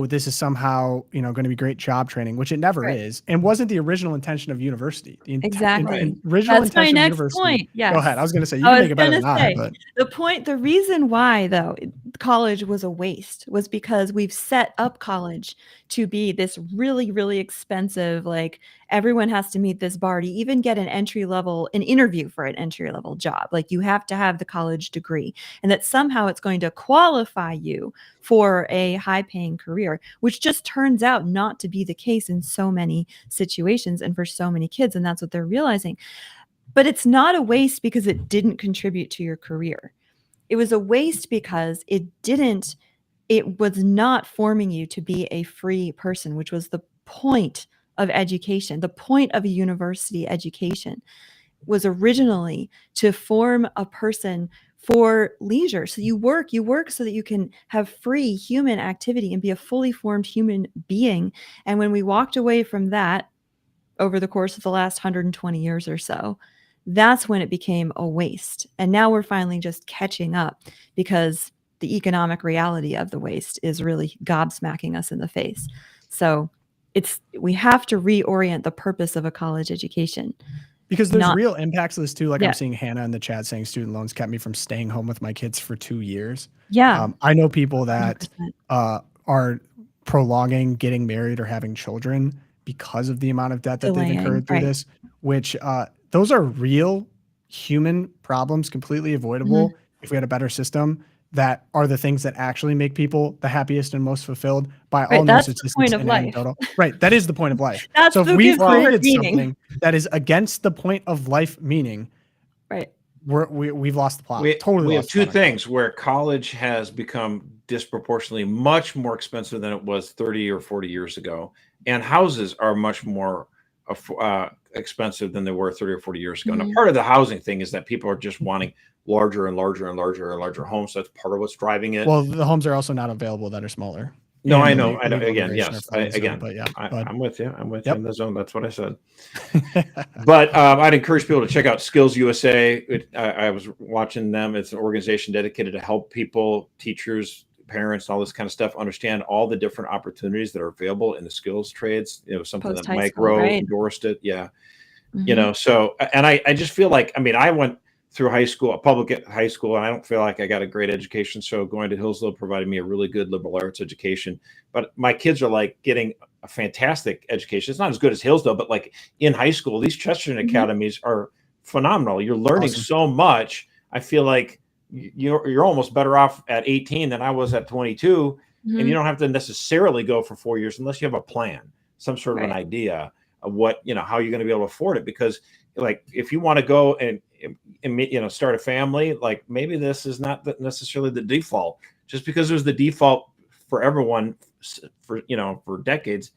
this is somehow, going to be great job training, which it never is, and wasn't the original intention of university. Exactly. Original That's my intention of next university. point. Yes. Go ahead. I was going to say, you can make it better than I, but the reason why though college was a waste was because we've set up college to be this really, really expensive, like everyone has to meet this bar to even get an interview for an entry level job. Like you have to have the college degree, and that somehow it's going to qualify you for a high paying career, which just turns out not to be the case in so many situations and for so many kids. And that's what they're realizing. But it's not a waste because it didn't contribute to your career. It was a waste because it was not forming you to be a free person, which was the point of education. The point of a university education was originally to form a person for leisure. So you work so that you can have free human activity and be a fully formed human being. And when we walked away from that over the course of the last 120 years or so, that's when it became a waste. And now we're finally just catching up because the economic reality of the waste is really gobsmacking us in the face. So we have to reorient the purpose of a college education. Because there's real impacts of this too. Like I'm seeing Hannah in the chat saying student loans kept me from staying home with my kids for 2 years. Yeah. I know people that are prolonging getting married or having children because of the amount of debt that they've incurred through this, which those are real human problems, completely avoidable if we had a better system. That are the things that actually make people the happiest and most fulfilled by all known statistics. That's the point of life. Right. That is the point of life. That's so if we've created meaning. something that is against the point of life meaning, right, we've lost the plot. We have two things where college has become disproportionately much more expensive than it was 30 or 40 years ago, and houses are much more expensive than they were 30 or 40 years ago. Now, part of the housing thing is that people are just wanting larger and larger and larger and larger homes. So that's part of what's driving it. Well, the homes are also not available that are smaller. No, I know. Again, yes. I'm with you. I'm with you in the zone. That's what I said. But I'd encourage people to check out Skills USA. I was watching them. It's an organization dedicated to help people, teachers, parents, all this kind of stuff, understand all the different opportunities that are available in the skills trades. Something that Mike Rowe endorsed it. Yeah. So, and I just feel like, I went through a public high school, and I don't feel like I got a great education. So going to Hillsdale provided me a really good liberal arts education. But my kids are like getting a fantastic education. It's not as good as Hillsdale, but like in high school, these Chesterton academies are phenomenal. You're learning so much. I feel like you're almost better off at 18 than I was at 22. And you don't have to necessarily go for 4 years unless you have a plan, some sort of an idea of what, how you're going to be able to afford it. Because like, if you want to go and start a family, like maybe this is not necessarily the default. Just because it was the default for everyone for decades,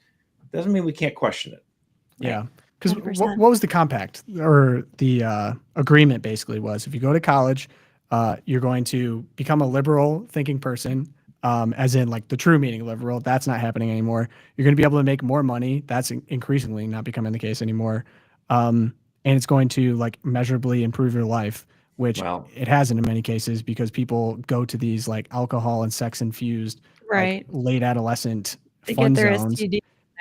doesn't mean we can't question it. Yeah. Because what was the compact or the agreement basically was, if you go to college, you're going to become a liberal thinking person, as in like the true meaning of liberal. That's not happening anymore. You're going to be able to make more money. That's increasingly not becoming the case anymore. And it's going to like measurably improve your life, which it hasn't in many cases, because people go to these like alcohol and sex infused, like, late adolescent fun zones.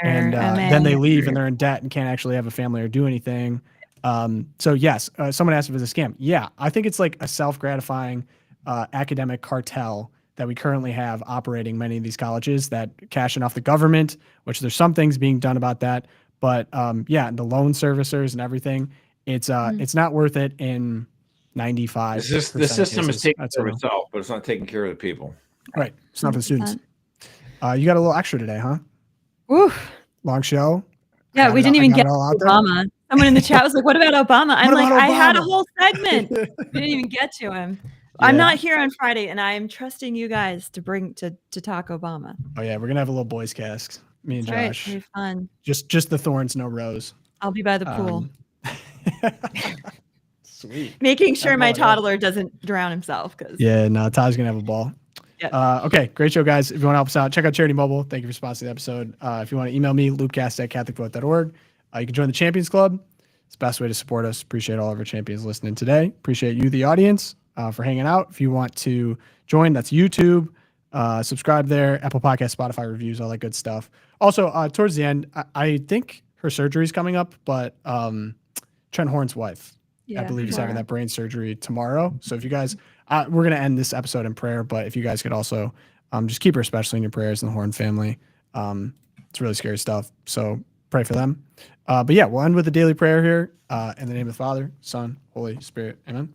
And then they leave and they're in debt and can't actually have a family or do anything. So yes, someone asked if it's a scam. Yeah, I think it's like a self-gratifying academic cartel that we currently have operating many of these colleges that cash in off the government, which there's some things being done about that. But yeah, the loan servicers and everything, it's not worth it in 95. The system is taking care of itself, but it's not taking care of the people. Right. It's not for the students. You got a little extra today, huh? Oof. Long show. Yeah, we didn't even get Obama. Someone in the chat was like, "What about Obama?" I'm like, I had a whole segment. We didn't even get to him. Yeah. I'm not here on Friday, and I am trusting you guys to bring to talk Obama. Oh yeah, we're gonna have a little boys cast. Me and Josh. Right, it'll be fun. Just the thorns, no rose. I'll be by the pool. Sweet. Making sure my toddler doesn't drown himself. Yeah, no, Todd's gonna have a ball. Yeah. Okay, great show, guys. If you want to help us out, check out Charity Mobile. Thank you for sponsoring the episode. If you want to email me, loopcast@catholicvote.org. You can join the Champions Club. It's the best way to support us. Appreciate all of our champions listening today. Appreciate you, the audience, for hanging out. If you want to join, that's YouTube. Subscribe there, Apple Podcast, Spotify reviews, all that good stuff. Also, towards the end, I think her surgery is coming up, but Trent Horn's wife, I believe, is having that brain surgery tomorrow. So if you guys, we're going to end this episode in prayer, but if you guys could also just keep her especially in your prayers and the Horn family. It's really scary stuff. So pray for them. But yeah, we'll end with a daily prayer here. In the name of the Father, Son, Holy Spirit. Amen.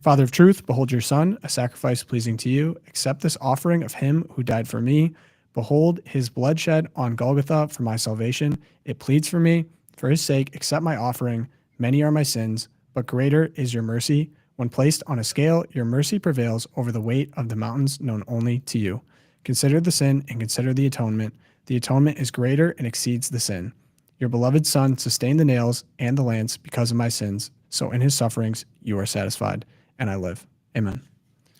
Father of truth, behold your Son, a sacrifice pleasing to you. Accept this offering of him who died for me. Behold his bloodshed on Golgotha for my salvation. It pleads for me. For his sake, accept my offering. Many are my sins, but greater is your mercy. When placed on a scale, your mercy prevails over the weight of the mountains known only to you. Consider the sin and consider the atonement. The atonement is greater and exceeds the sin. Your beloved Son sustained the nails and the lance because of my sins. So in his sufferings, you are satisfied, and I live. Amen.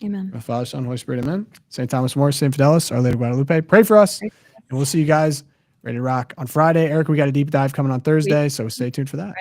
Amen. My Father, Son, Holy Spirit. Amen. St. Thomas More, St. Fidelis, Our Lady of Guadalupe. Pray for us, and we'll see you guys ready to rock on Friday. Erika, we got a deep dive coming on Thursday, so stay tuned for that.